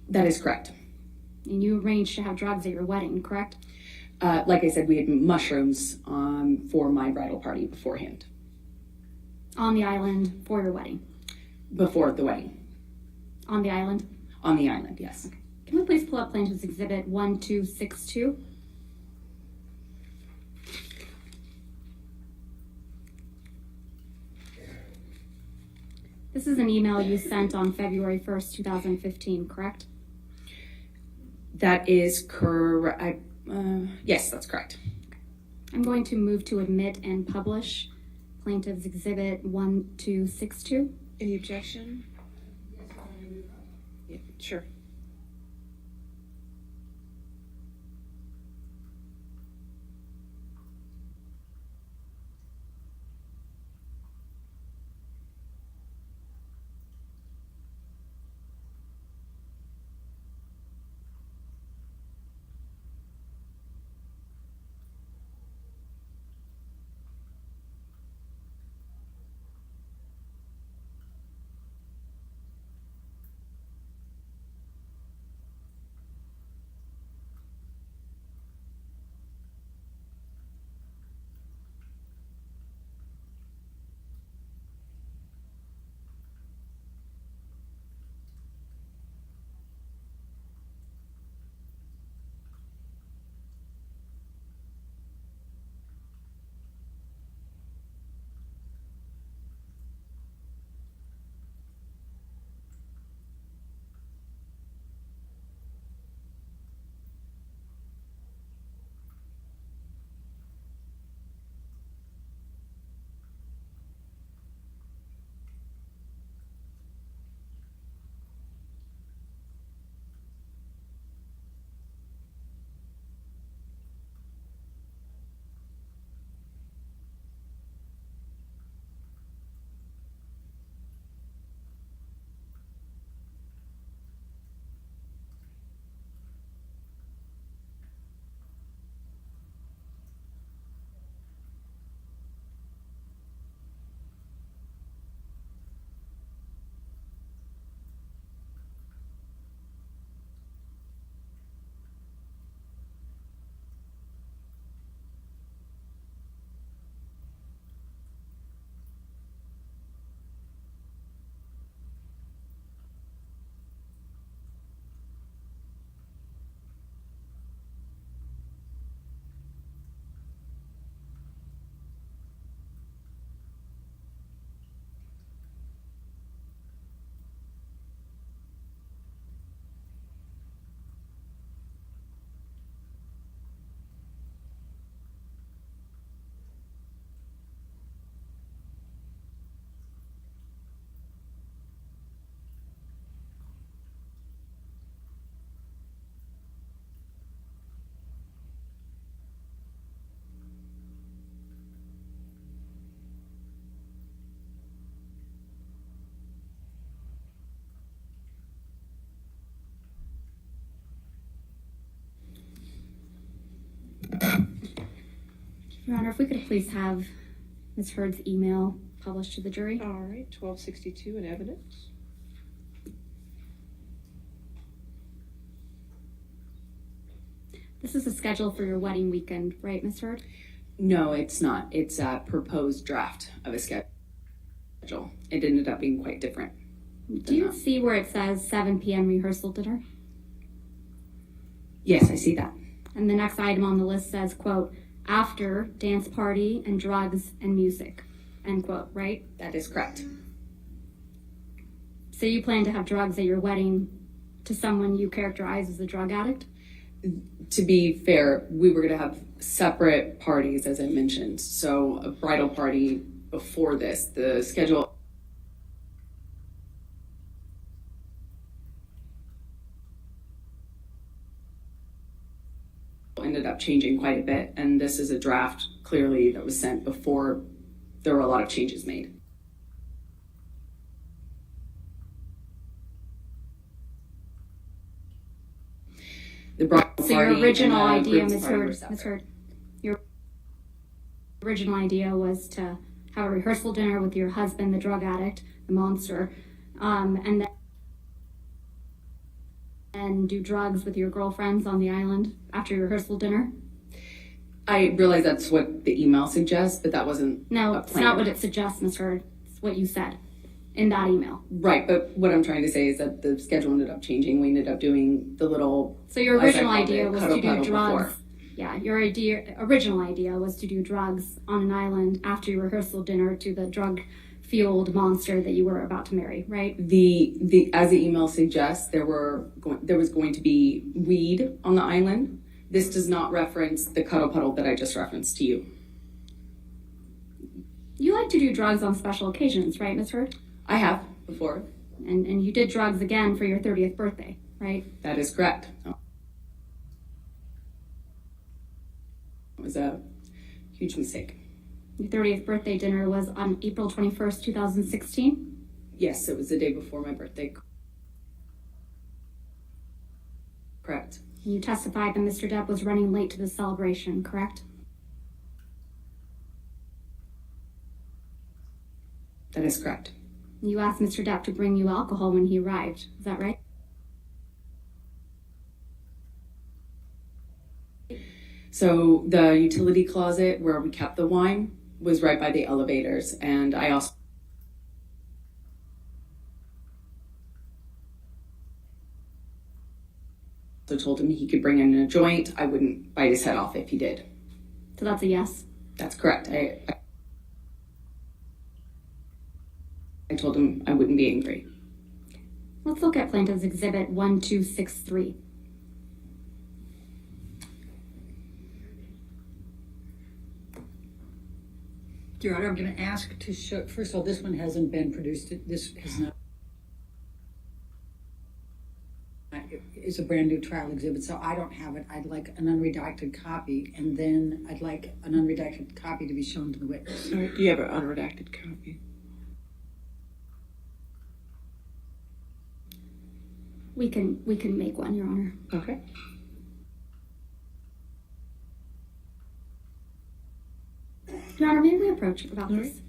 That is correct. And you arranged to have drugs at your wedding, correct? Like I said, we had mushrooms for my bridal party beforehand. On the island for your wedding? Before the wedding. On the island? On the island, yes. Can we please pull up Plaintiff's Exhibit 1262? This is an email you sent on February 1st, 2015, correct? That is correct. Yes, that's correct. I'm going to move to admit and publish Plaintiff's Exhibit 1262. Any objection? Yeah, sure. Your Honor, if we could please have Ms. Heard's email published to the jury. All right, 1262 in evidence. This is a schedule for your wedding weekend, right, Ms. Heard? No, it's not. It's a proposed draft of a schedule. It ended up being quite different. Do you see where it says 7 p.m. rehearsal dinner? Yes, I see that. And the next item on the list says, quote, after dance party and drugs and music, end quote, right? That is correct. So you plan to have drugs at your wedding to someone you characterize as a drug addict? To be fair, we were going to have separate parties, as I mentioned. So a bridal party before this, the schedule ended up changing quite a bit. And this is a draft, clearly, that was sent before there were a lot of changes made. The bridal So party your original and the idea, groom's Ms. party were Heard, Ms. separate. Heard, your original idea was to have a rehearsal dinner with your husband, the drug addict, the monster, and then do drugs with your girlfriends on the island after your rehearsal dinner? I realize that's what the email suggests, but that wasn't No, a it's plan. not what it suggests, Ms. Heard. It's what you said in that email. Right, but what I'm trying to say is that the schedule ended up changing. We ended up doing the little. So your as I original called idea it, was cuddle to do puddle drugs. before. Yeah, your original idea was to do drugs on an island after your rehearsal dinner to the drug-fueled monster that you were about to marry, right? The as the email suggests, there was going to be weed on the island. This does not reference the cuddle puddle that I just referenced to you. You like to do drugs on special occasions, right, Ms. Heard? I have before. And you did drugs again for your 30th birthday, right? That is correct. It was a huge mistake. Your 30th birthday dinner was on April 21st, 2016? Yes, it was the day before my birthday. Correct. And you testified that Mr. Depp was running late to the celebration, correct? That is correct. You asked Mr. Depp to bring you alcohol when he arrived, is that right? So the utility closet where we kept the wine was right by the elevators, and I also told him he could bring in a joint. I wouldn't bite his head off if he did. So that's a yes. That's correct. I told him I wouldn't be angry. Let's look at Plaintiff's Exhibit 1263. Your Honor, I'm going to ask to show, first of all, this one hasn't been produced. This has not. It's a brand new trial exhibit, so I don't have it. I'd like an unredacted copy, and then I'd like an unredacted copy to be shown to the witness. All right, do you have an unredacted copy? We can make one, Your Honor. Okay. Your Honor, may we approach about All this? right.